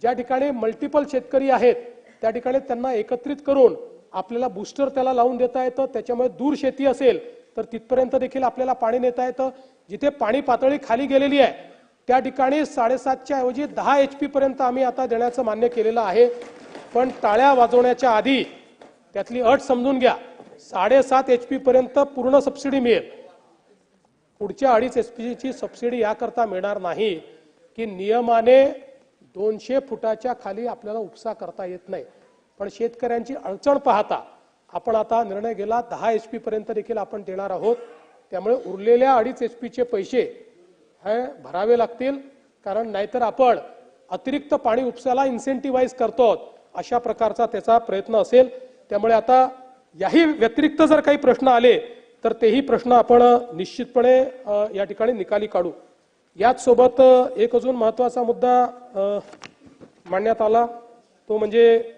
ज्या ठिकाणी मल्टिपल शेतकरी आहेत त्या ठिकाणी त्यांना एकत्रित करून आपल्याला बूस्टर त्याला लावून देता येतं। त्याच्यामुळे दूर शेती असेल तर तिथपर्यंत देखील आपल्याला पाणी नेता येतं। जिथे पाणी पातळी खाली गेलेली आहे त्या ठिकाणी 7.5च्या ऐवजी 10 HP पर्यंत आम्ही आता देण्याचं मान्य केलेलं आहे। पण टाळ्या वाजवण्याच्या आधी त्यातली अट समजून घ्या, 7.5 HP पर्यंत पूर्ण सबसिडी मिळेल। पुढच्या 2.5 HP ची सबसिडी याकरता मिळणार नाही की नियमाने 200 फुटाच्या खाली आपल्याला उपसा करता येत नाही, पण शेतकऱ्यांची अडचण पाहता आपण आता निर्णय गेला 10 HP पर्यंत देखील आपण देणार आहोत। त्यामुळे उरलेल्या 2.5 HP चे पैसे हे भरावे लागतील, कारण नाहीतर आपण अतिरिक्त पाणी उपसाला इन्सेंटिव्हाइज करतो अशा प्रकारचा त्याचा प्रयत्न असेल। त्यामुळे आता याही व्यतिरिक्त जर काही प्रश्न आले तर तेही प्रश्न आपण निश्चितपणे या ठिकाणी निकाली काढू। याच सोबत एक अजून महत्त्वाचा मुद्दा मांडण्यात आला, तो म्हणजे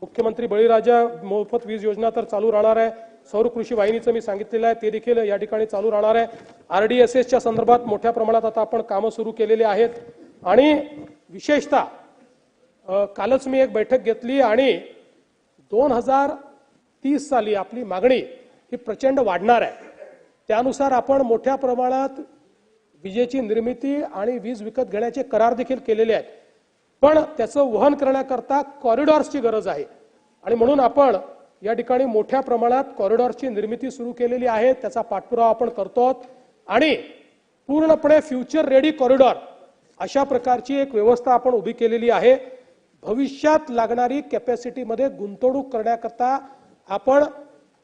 मुख्यमंत्री बळीराजा मोफत वीज योजना तर चालू राहणार आहे। सौर कृषी वाहिनीचं मी सांगितलेलं आहे ते देखील या ठिकाणी चालू राहणार आहे। RDSSच्या संदर्भात मोठ्या प्रमाणात आता आपण कामं सुरू केलेली आहेत आणि विशेषतः कालच मी एक बैठक घेतली आणि 2030 साली आपली मागणी ही प्रचंड वाढणार आहे। त्यानुसार आपण मोठ्या प्रमाणात विजेची निर्मिती आणि वीज विकत घेण्याचे करार देखील केलेले आहेत, पण त्याचं वहन करण्याकरता कॉरिडॉर्सची गरज आहे आणि म्हणून आपण या ठिकाणी मोठ्या प्रमाणात कॉरिडॉर्सची निर्मिती सुरू केलेली आहे। त्याचा पाठपुरावा आपण करतो आणि पूर्णपणे फ्युचर रेडी कॉरिडॉर अशा प्रकारची एक व्यवस्था आपण उभी केलेली आहे। भविष्यात लागणारी कॅपॅसिटी मध्ये गुंतवणूक करण्याकरता आपण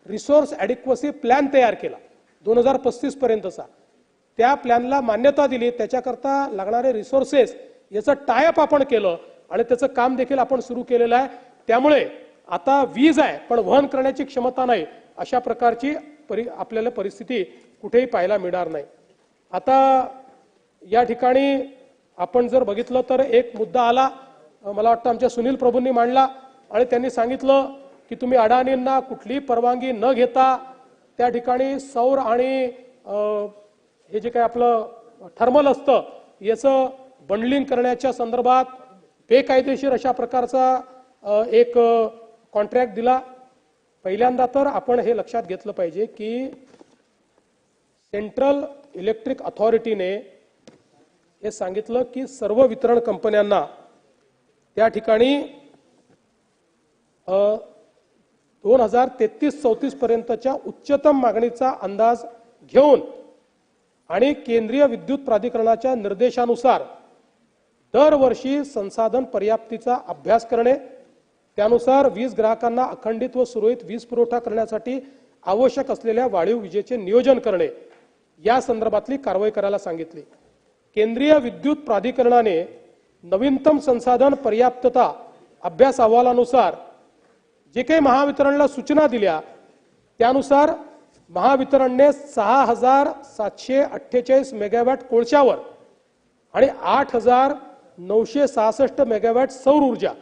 रिसोर्स ॲडिक्वसी प्लॅन तयार केला 2035 पर्यंतचा। त्या प्लॅनला मान्यता दिली, त्याच्याकरता लागणारे रिसोर्सेस याचं टायअप आपण केलं आणि त्याचं काम देखील आपण सुरू केलेलं आहे। त्यामुळे आता वीज आहे पण वहन करण्याची क्षमता नाही अशा प्रकारची आपल्याला परिस्थिती कुठेही पाहायला मिळणार नाही। आता या ठिकाणी आपण जर बघितलं तर एक मुद्दा आला, मला वाटतं आमच्या सुनील प्रभूंनी मांडला आणि त्यांनी सांगितलं की तुम्ही अडाणींना कुठलीही परवानगी न घेता त्या ठिकाणी सौर आणि हे जे काही आपलं थर्मल असतं याचं बंडलिंग करण्याच्या संदर्भात बेकायदेशीर अशा प्रकारचा एक कॉन्ट्रॅक्ट दिला। पहिल्यांदा तर आपण हे लक्षात घेतलं पाहिजे की सेंट्रल इलेक्ट्रिक अथॉरिटीने हे सांगितलं की सर्व वितरण कंपन्यांना त्या ठिकाणी 2033-34 पर्यंतच्या उच्चतम मागणीचा अंदाज घेऊन आणि केंद्रीय विद्युत प्राधिकरणाच्या निर्देशानुसार दरवर्षी संसाधन पर्याप्तीचा अभ्यास करणे, त्यानुसार वीज ग्राहकांना अखंडित व सुरळीत वीज पुरवठा करण्यासाठी आवश्यक असलेल्या वाढीव विजेचे नियोजन करणे या संदर्भातली कारवाई करायला सांगितली। केंद्रीय विद्युत प्राधिकरणाने नवीनतम संसाधन पर्याप्तता अभ्यास अहवालानुसार जे काही महावितरणला सूचना दिल्या त्यानुसार महावितरणने 6,748 मेगावॅट कोळशावर आणि 8,966 मेगावॅट सौर ऊर्जा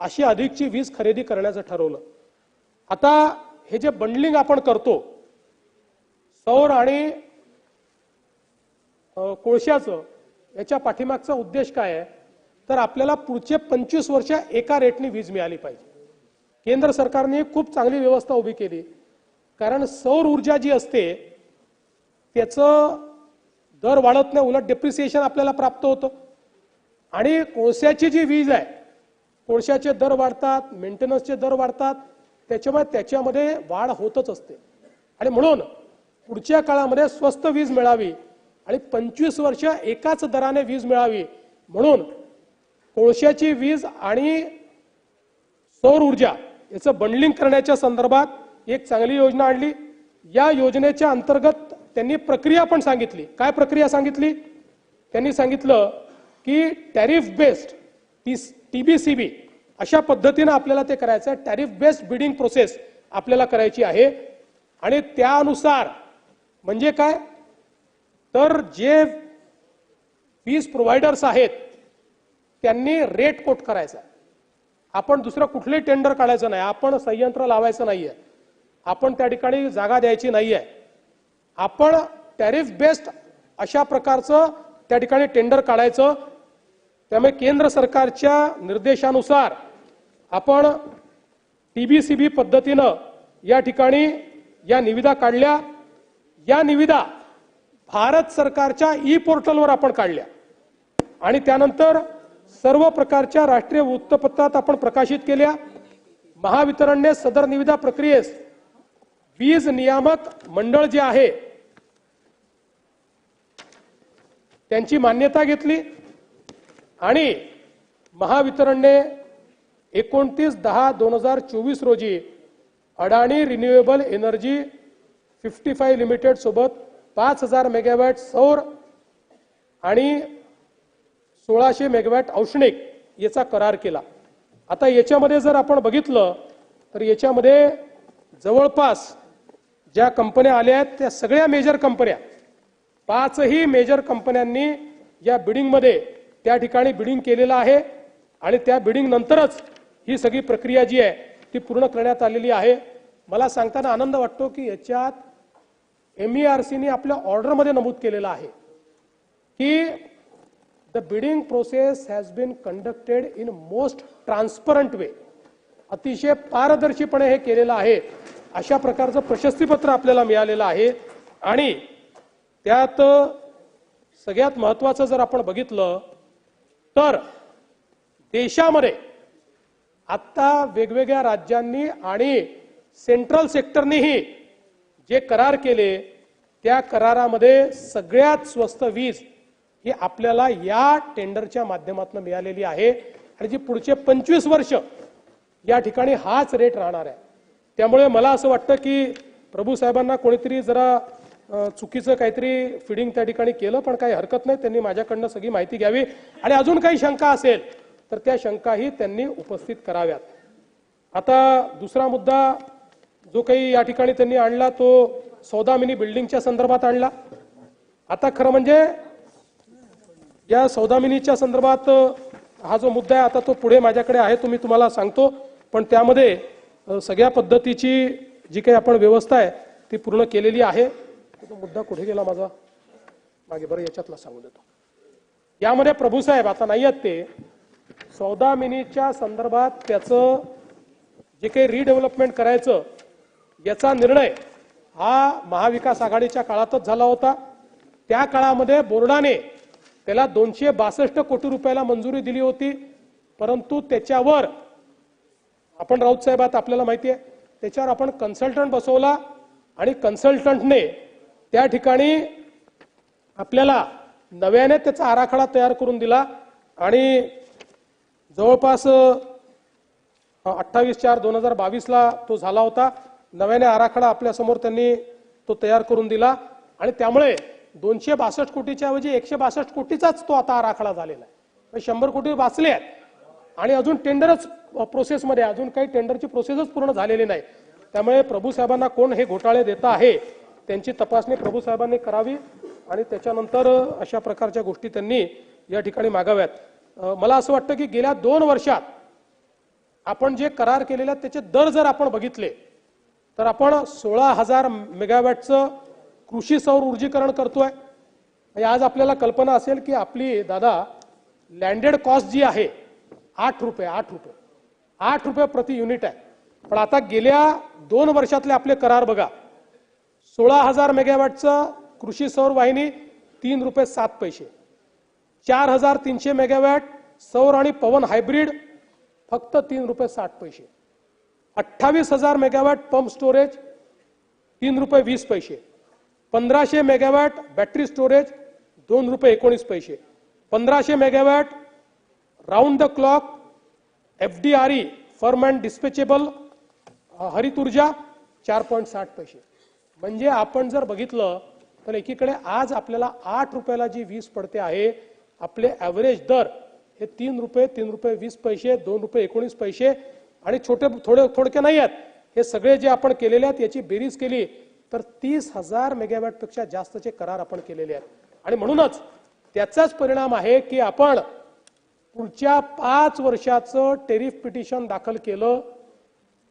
अशी अधिकची वीज खरेदी करण्याचं ठरवलं। आता हे जे बंडलिंग आपण करतो सौर आणि कोळशाचं, याच्या पाठीमागचा उद्देश काय आहे तर आपल्याला पुढचे 25 वर्ष एका रेटने वीज मिळाली पाहिजे। केंद्र सरकारने खूप चांगली व्यवस्था उभी केली, कारण सौर ऊर्जा जी असते त्याचं दर वाढत नाही, उलट डेप्रिसिएशन आपल्याला प्राप्त होतं। आणि कोळशाची जी वीज आहे, कोळशाचे दर वाढतात, मेंटेनन्सचे दर वाढतात, त्याच्यामध्ये वाढ होतच असते। आणि म्हणून पुढच्या काळामध्ये स्वस्त वीज मिळावी आणि 25 वर्ष एकाच दराने वीज मिळावी म्हणून कोळशाची वीज आणि सौर ऊर्जा याचं बंडलिंग करण्याच्या संदर्भात एक चांगली योजना आणली। या योजनेच्या अंतर्गत त्यांनी प्रक्रिया पण सांगितली। काय प्रक्रिया सांगितली? त्यांनी सांगितलं की टॅरिफ बेस्ड TBCB अशा पद्धतीने आपल्याला ते करायचं आहे। टॅरिफ बेस्ड बिडिंग प्रोसेस आपल्याला करायची आहे आणि त्यानुसार म्हणजे काय तर जे वीज प्रोव्हायडर्स आहेत त्यांनी रेट कोट करायचा आहे। आपण दुसरं कुठलंही टेंडर काढायचं नाही, आपण संयंत्र लावायचं नाहीये, आपण त्या ठिकाणी जागा द्यायची नाहीये, आपण टॅरिफ बेस्ड अशा प्रकारचं त्या ठिकाणी टेंडर काढायचं। त्यामुळे केंद्र सरकारच्या निर्देशानुसार आपण TBCB पद्धतीनं या ठिकाणी या निविदा काढल्या। या निविदा भारत सरकारच्या पोर्टलवर आपण काढल्या आणि त्यानंतर सर्व प्रकारच्या राष्ट्रीय वृत्तपत्रात आपण प्रकाशित केल्या। महावितरणने सदर निविदा प्रक्रियेस वीज नियामक मंडळ जे आहे त्यांची मान्यता घेतली आणि महावितरणने 29/10/2024 रोजी अडाणी रिन्युएबल एनर्जी 55 लिमिटेड सोबत 5,000 मेगावॅट सौर आणि 1,600 मेगावॅट औष्णिक याचा करार केला। आता याच्यामध्ये जर आपण बघितलं तर याच्यामध्ये जवळपास ज्या कंपन्या आल्या आहेत त्या सगळ्या मेजर कंपन्या, 5ही मेजर कंपन्यांनी या बिडिंग मध्ये त्या ठिकाणी बिडिंग केलेलं आहे आणि त्या बिडिंग नंतरच ही सगळी प्रक्रिया जी आहे ती पूर्ण करण्यात आलेली आहे। मला सांगताना आनंद वाटतो की याच्यात MERC ने आपल्या ऑर्डर मध्ये नमूद केलेलं आहे की the bidding process has been conducted in most transparent way, अतिशय पारदर्शीपणे हे केलेलं आहे। अशा प्रकारचं प्रशस्तीपत्र आपल्याला मिळालेलं आहे आणि त्यात सगळ्यात महत्त्वाचं जर आपण बघितलं तर देशामध्ये आता वेगवेगळ्या राज्यांनी आणि सेंट्रल सेक्टरनेही जे करार केले त्या करारामध्ये सगळ्यात स्वस्त वीज ही आपल्याला या टेंडरच्या माध्यमातून मिळालेली आहे आणि जी पुढचे 25 वर्ष या ठिकाणी हाच रेट राहणार आहे। त्यामुळे मला असं वाटतं की प्रभू साहेबांना कोणीतरी जरा चुकीचं काहीतरी फीडिंग त्या ठिकाणी केलं, पण काही हरकत नाही, त्यांनी माझ्याकडनं सगळी माहिती घ्यावी आणि अजून काही शंका असेल तर त्या शंकाही त्यांनी उपस्थित कराव्यात। आता दुसरा मुद्दा जो काही या ठिकाणी त्यांनी आणला तो सौदामिनी बिल्डिंगच्या संदर्भात आणला। आता खरं म्हणजे या सौदामिनीच्या संदर्भात हा जो मुद्दा आहे आता तो पुढे माझ्याकडे आहे, तो मी तुम्हाला सांगतो, पण त्यामध्ये सगळ्या पद्धतीची जी काही आपण व्यवस्था आहे ती पूर्ण केलेली आहे। तो मुद्दा कुठे गेला माझा मागे, बरं याच्यातला सांगू देतो। यामध्ये प्रभू साहेब आता नाही आहेत, ते सौदामिनीच्या संदर्भात त्याचं जे काही रिडेव्हलपमेंट करायचं याचा निर्णय हा महाविकास आघाडीच्या काळातच झाला होता। त्या काळामध्ये बोर्डाने त्याला 262 कोटी रुपयाला मंजुरी दिली होती, परंतु त्याच्यावर आपण राऊत साहेबात आपल्याला माहिती आहे त्याच्यावर आपण कन्सल्टंट बसवला आणि कन्सल्टंटने त्या ठिकाणी आपल्याला नव्याने त्याचा आराखडा तयार करून दिला आणि जवळपास 28/4/2022ला तो झाला होता. नव्याने आराखडा आपल्यासमोर त्यांनी तो तयार करून दिला आणि त्यामुळे 262 कोटीच्या ऐवजी 162 कोटीचाच तो आता आराखडा झालेला आहे. 100 कोटी वाचले आहेत आणि अजून टेंडरच प्रोसेसमध्ये, अजून काही टेंडरची प्रोसेसच पूर्ण झालेली नाही. त्यामुळे प्रभू साहेबांना कोण हे घोटाळे देता आहे त्यांची तपासणी प्रभू साहेबांनी करावी आणि त्याच्यानंतर अशा प्रकारच्या गोष्टी त्यांनी या ठिकाणी मागाव्यात. मला असं वाटतं की गेल्या 2 वर्षात आपण जे करार केलेले आहेत त्याचे दर जर आपण बघितले तर आपण 16,000 मेगावॅटचं कृषी सौर ऊर्जीकरण करतोय. आज आपल्याला कल्पना असेल की आपली दादा लँडेड कॉस्ट जी आहे 8 रुपये प्रति युनिट आहे. पण आता गेल्या 2 वर्षातले आपले करार बघा. 16,000 मेगावॅटचं कृषी सौर वाहिनी 3.07 रुपये, 4,300 मेगावॅट सौर आणि पवन हायब्रिड फक्त 3.60 रुपये, 28,000 मेगावॅट पंप स्टोरेज 3.20 रुपये, 1,500 मेगावॅट बॅटरी स्टोरेज 2.19 रुपये, 1,500 megawatt round the clock FDRE firm and dispatchable हरित ऊर्जा 4.60 पैसे. म्हणजे आपण जर बघितलं तर एकीकडे आज आपल्याला 8 रुपयाला जी वीज पडते आहे, आपले ॲव्हरेज दर हे 3 रुपये, 3.20 रुपये, 2.19 रुपये आणि थोडके नाही आहेत. हे सगळे जे आपण केलेले आहेत याची बेरीज केली तर 30,000 मेगावॅट पेक्षा जास्तचे करार आपण केलेले आहेत. आणि म्हणूनच त्याचाच परिणाम आहे की आपण पुढच्या 5 वर्षाचं टेरिफ पिटिशन दाखल केलं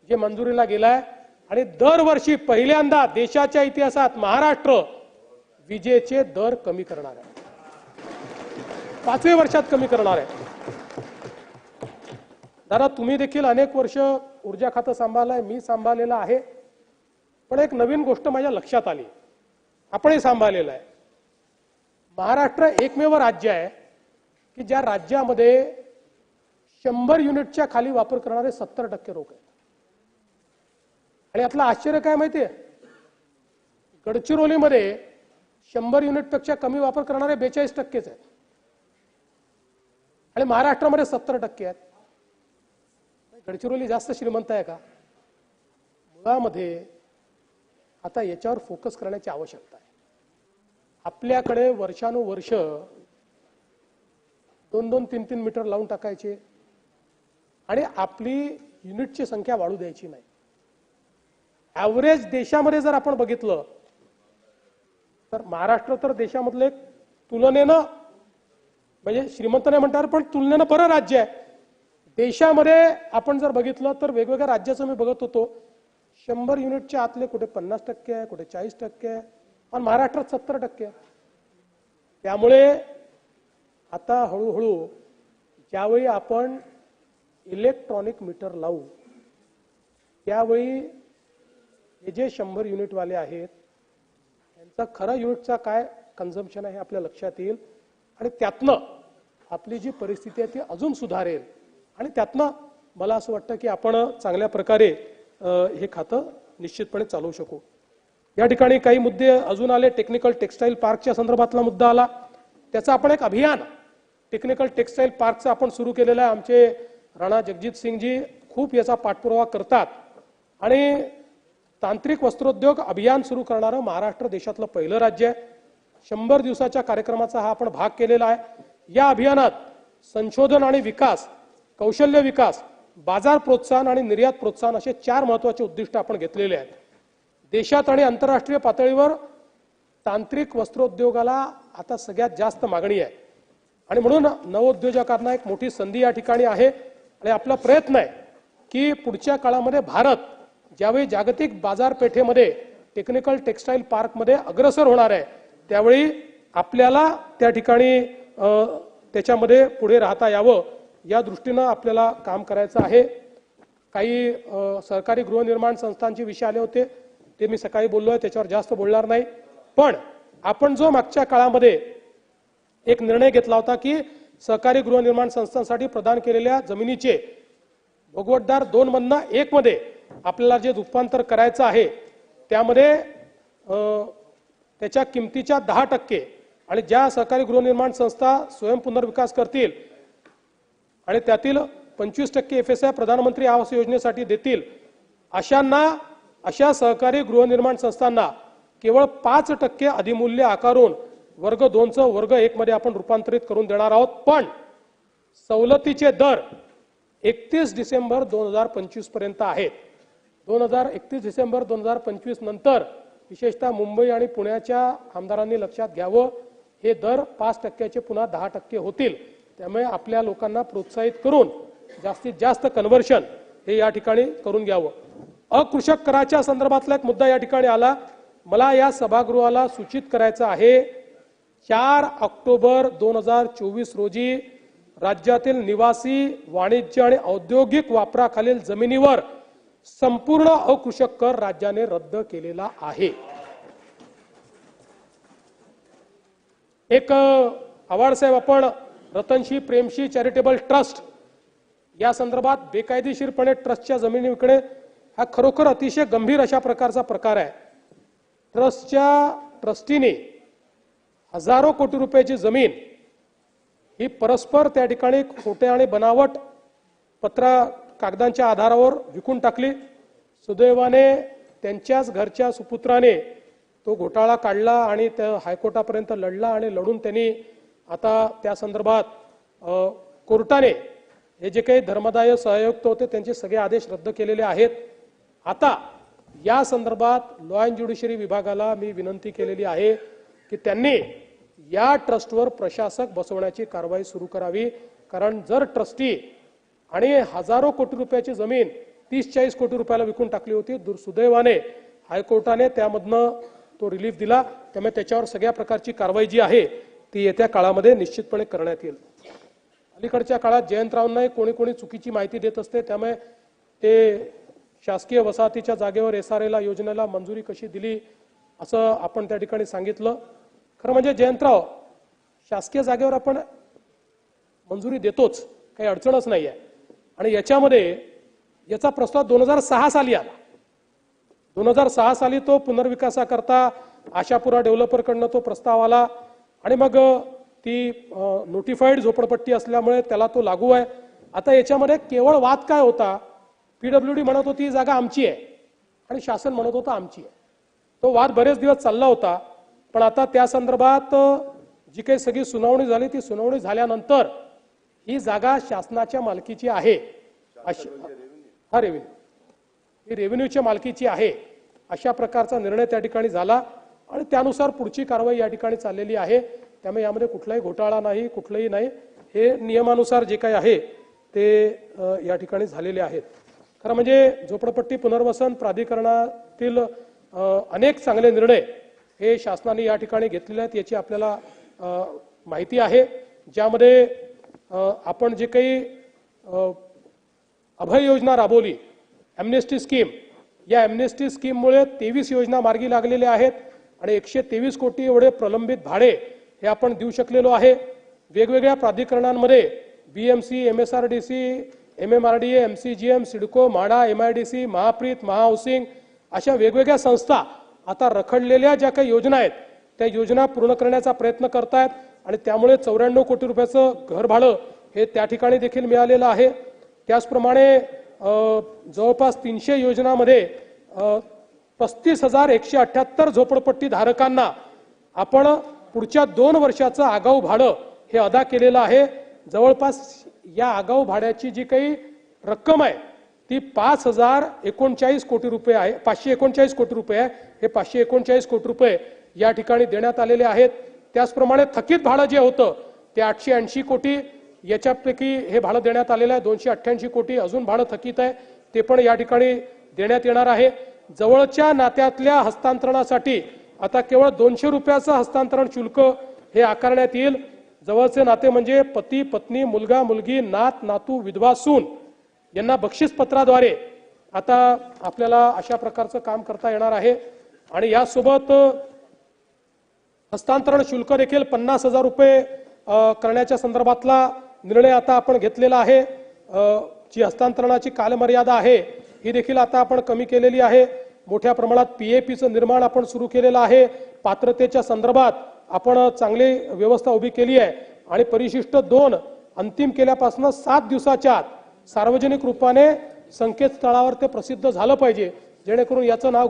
जे मंजुरीला गेलाय आणि दरवर्षी पहिल्यांदा देशाच्या इतिहासात महाराष्ट्र विजेचे दर कमी करणार आहे. 5व्या वर्षात कमी करणार आहे. दादा तुम्ही देखील अनेक वर्ष ऊर्जा खातं सांभाळलंय, मी सांभाळलेलं आहे. पण एक नवीन गोष्ट माझ्या लक्षात आली, आपणही सांभाळलेलं आहे. महाराष्ट्र एकमेव राज्य आहे की ज्या राज्यामध्ये 100 युनिटच्या खाली वापर करणारे 70% लोक आहेत. आणि यातलं आश्चर्य काय माहितीये, गडचिरोलीमध्ये 100 युनिटपेक्षा कमी वापर करणारे 42% आहेत आणि महाराष्ट्रामध्ये 70% आहेत. गडचिरोली जास्त श्रीमंत आहे का? मुळामध्ये आता याच्यावर फोकस करण्याची आवश्यकता आहे. आपल्याकडे वर्षानुवर्ष 2-2, 3-3 मीटर लावून टाकायचे आणि आपली युनिटची संख्या वाढू द्यायची नाही. ॲव्हरेज देशामध्ये जर आपण बघितलं तर महाराष्ट्र तर देशामधलं एक तुलनेनं म्हणजे श्रीमंत नाही म्हणतात पण तुलनेनं बरं राज्य आहे. देशामध्ये आपण जर बघितलं तर वेगवेगळ्या राज्याचं मी बघत होतो, 100 युनिटच्या आतले कुठे 50% आहे, कुठे 40% आहे आणि महाराष्ट्रात 70% आहे. त्यामुळे आता हळूहळू ज्यावेळी आपण इलेक्ट्रॉनिक मीटर लावू त्यावेळी हे जे 100 युनिटवाले आहेत यांचा खरा युनिटचा काय कन्झम्पशन आहे आपल्या लक्षात येईल आणि त्यातनं आपली जी परिस्थिती आहे ती अजून सुधारेल आणि त्यातनं मला असं वाटतं की आपण चांगल्या प्रकारे हे खातं निश्चितपणे चालवू शकू. या ठिकाणी काही मुद्दे अजून आले. टेक्निकल टेक्सटाईल पार्कच्या संदर्भातला मुद्दा आला. त्याचं आपण एक अभियान टेक्निकल टेक्सटाईल पार्कचं आपण सुरू केलेलं आहे. आमचे राणा जगजित सिंगजी खूप याचा पाठपुरावा करतात आणि तांत्रिक वस्त्रोद्योग अभियान सुरू करणारं महाराष्ट्र देशातलं पहिलं राज्य आहे. 100 दिवसाच्या कार्यक्रमाचा हा आपण भाग केलेला आहे. या अभियानात संशोधन आणि विकास, कौशल्य विकास, बाजार प्रोत्साहन आणि निर्यात प्रोत्साहन असे 4 महत्त्वाचे उद्दिष्ट आपण घेतलेले आहेत. देशात आणि आंतरराष्ट्रीय पातळीवर तांत्रिक वस्त्रोद्योगाला आता सगळ्यात जास्त मागणी आहे आणि म्हणून नवोद्योजकांना एक मोठी संधी या ठिकाणी आहे आणि आपला प्रयत्न आहे की पुढच्या काळामध्ये भारत ज्यावेळी जागतिक बाजारपेठेमध्ये टेक्निकल टेक्सटाईल पार्कमध्ये अग्रेसर होणार आहे त्यावेळी आपल्याला त्या ठिकाणी त्याच्यामध्ये पुढे राहता यावं या दृष्टीनं आपल्याला काम करायचं आहे. काही सरकारी गृहनिर्माण संस्थांचे विषय आले होते ते मी सकाळी बोललोय, त्याच्यावर जास्त बोलणार नाही. पण आपण जो मागच्या काळामध्ये एक निर्णय घेतला होता की सहकारी गृहनिर्माण संस्थांसाठी प्रदान केलेल्या जमिनीचे भोगवतदार 2 मधनं 1 मध्ये आपल्याला जे रूपांतर करायचं आहे त्यामध्ये त्याच्या किमतीच्या 10% आणि ज्या सहकारी गृहनिर्माण संस्था स्वयं पुनर्विकास करतील आणि त्यातील 25% FSI प्रधानमंत्री आवास योजनेसाठी देतील अशा सहकारी गृहनिर्माण संस्थांना केवळ 5% अधिमूल्य आकारून वर्ग 2चं वर्ग 1 मध्ये आपण रूपांतरित करून देणार आहोत। पण सवलतीचे दर 31 डिसेंबर 2025 पर्यंत आहेत। 31 डिसेंबर 2025 नंतर विशेषतः मुंबई आणि पुण्याच्या आमदारांनी लक्षात घ्यावं, हे दर 5% पुन्हा 10% होतील। त्यामुळे आपल्या लोकांना प्रोत्साहित करून जास्तीत जास्त कन्व्हर्शन हे या ठिकाणी करून घ्यावं। अकृषक कराच्या संदर्भातला एक मुद्दा या ठिकाणी आला। मला या सभागृहाला सूचित करायचं आहे, 4 ऑक्टोबर 2024 रोजी राज्यातील निवासी वाणिज्य आणि औद्योगिक वापराखालील जमिनीवर संपूर्ण अकृषक कर राज्याने रद्द केलेला आहे। एक आव्हाड साहेब, आपण रतनशी प्रेमशी चॅरिटेबल ट्रस्ट या संदर्भात बेकायदेशीरपणे ट्रस्टच्या जमिनी विकणे हा खरोखर अतिशय गंभीर अशा प्रकारचा प्रकार आहे। ट्रस्टीने हजारो कोटी रुपयाची जमीन ही परस्पर त्या ठिकाणी खोटे आणि बनावट कागदांच्या आधारावर विकून टाकली। सुदैवाने त्यांच्याच घरच्या सुपुत्राने तो घोटाळा काढला आणि त्या हायकोर्टापर्यंत लढला आणि लढून त्यांनी आता त्या संदर्भात कोर्टाने हे जे काही धर्मदाय सहआयुक्त होते त्यांचे सगळे आदेश रद्द केलेले आहेत। आता या संदर्भात लॉ अँड ज्युडिशरी विभागाला मी विनंती केलेली आहे की त्यांनी या ट्रस्टवर प्रशासक बसवण्याची कारवाई सुरू करावी। कारण जर ट्रस्टी आणि हजारो कोटी रुपयाची जमीन 30-40 कोटी रुपयाला विकून टाकली होती, दुर्दैवाने हायकोर्टाने त्यामधनं तो रिलीफ दिला। त्यामुळे त्याच्यावर सगळ्या प्रकारची कारवाई जी आहे ती येत्या काळामध्ये निश्चितपणे करण्यात येईल। अलीकडच्या काळात जयंतरावांना कोणी चुकीची माहिती देत असते, त्यामुळे ते शासकीय वसाहतीच्या जागेवर SRA योजनेला मंजुरी कशी दिली असं आपण त्या ठिकाणी सांगितलं। खरं म्हणजे जयंतराव, शासकीय जागेवर आपण मंजुरी देतोच, काही अडचणच नाही आहे। आणि याचा प्रस्ताव 2006 साली आला। 2006 साली तो पुनर्विकासाकरता आशापुरा डेव्हलपरकडनं तो प्रस्ताव आला आणि मग ती नोटिफाईड झोपडपट्टी असल्यामुळे त्याला तो लागू आहे। आता याच्यामध्ये केवळ वाद काय होता, PWD म्हणत होती जागा आमची आहे आणि शासन म्हणत होतं आमची आहे। तो वाद बरेच दिवस चालला होता, पण आता त्या संदर्भात जी काही सगळी सुनावणी झाली ती सुनावणी झाल्यानंतर ही जागा शासनाच्या मालकीची आहे, ही रेव्हेन्यूच्या मालकीची आहे अशा प्रकारचा निर्णय त्या ठिकाणी झाला आणि त्यानुसार पुढची कारवाई या ठिकाणी चाललेली आहे। त्यामुळे यामध्ये कुठलाही घोटाळा नाही, कुठलंही नाही, हे नियमानुसार जे काही आहे ते या ठिकाणी झालेले आहेत। खरं म्हणजे झोपडपट्टी पुनर्वसन प्राधिकरणातील अनेक चांगले निर्णय हे शासनाने या ठिकाणी घेतलेले आहेत, याची आपल्याला माहिती आहे। ज्यामध्ये आपण जे काही अभय योजना राबवली, ॲम्नेस्टी स्कीम, या ॲम्नेस्टी स्कीममुळे 23 योजना मार्गी लागलेल्या आहेत आणि 123 कोटी एवढे प्रलंबित भाडे हे आपण देऊ शकलेलो आहे। वेगवेगळ्या प्राधिकरणांमध्ये BMC, MSRDC, MMRDA, MCGM, CIDCO, MHADA, MIDC, Mahapreet, महाहाऊसिंग अशा वेगवेगळ्या संस्था आता रखडलेल्या ज्या काही योजना आहेत त्या योजना पूर्ण करण्याचा प्रयत्न करतायत आणि त्यामुळे 94 कोटी रुपयाचं घर भाडं हे त्या ठिकाणी देखील मिळालेलं आहे। त्याचप्रमाणे जवळपास 300 योजनांमध्ये 35,178 झोपडपट्टी धारकांना आपण पुढच्या 2 वर्षाचं आगाऊ भाडं हे अदा केलेलं आहे। जवळपास या आगाऊ भाड्याची जी काही रक्कम आहे ती 5,039 कोटी रुपये आहे, 539 कोटी रुपये आहे। हे 539 कोटी रुपये या ठिकाणी देण्यात आलेले आहेत। त्याचप्रमाणे थकीत भाडं जे होतं ते 880 कोटी, याच्यापैकी हे भाडं देण्यात आलेलं आहे। 288 कोटी अजून भाडं थकीत आहे, ते पण या ठिकाणी देण्यात येणार आहे। जवळच्या नात्यातल्या हस्तांतरणासाठी आता केवळ 200 रुपयाचं हस्तांतरण शुल्क हे आकारण्यात येईल। जवळचे नाते म्हणजे पती पत्नी, मुलगा मुलगी, नात नातू, विधवा सून यांना बक्षीसपत्राद्वारे आता आपल्याला अशा प्रकारचं काम करता येणार आहे। आणि यासोबत हस्तांतरण शुल्क देखील 50,000 रुपये करण्याच्या संदर्भातला निर्णय आता आपण घेतलेला आहे। जी हस्तांतरणाची कालमर्यादा आहे ही देखील आता आपण कमी केलेली आहे। मोठ्या प्रमाणात PAPचं निर्माण आपण सुरू केलेलं आहे। पात्रतेच्या संदर्भात आपण चांगली व्यवस्था उभी केली आहे आणि परिशिष्ट 2 अंतिम केल्यापासून 7 दिवसाच्या आत सार्वजनिक रूपाने संकेतस्थळावर ते प्रसिद्ध झालं पाहिजे, जेणेकरून याचं नाव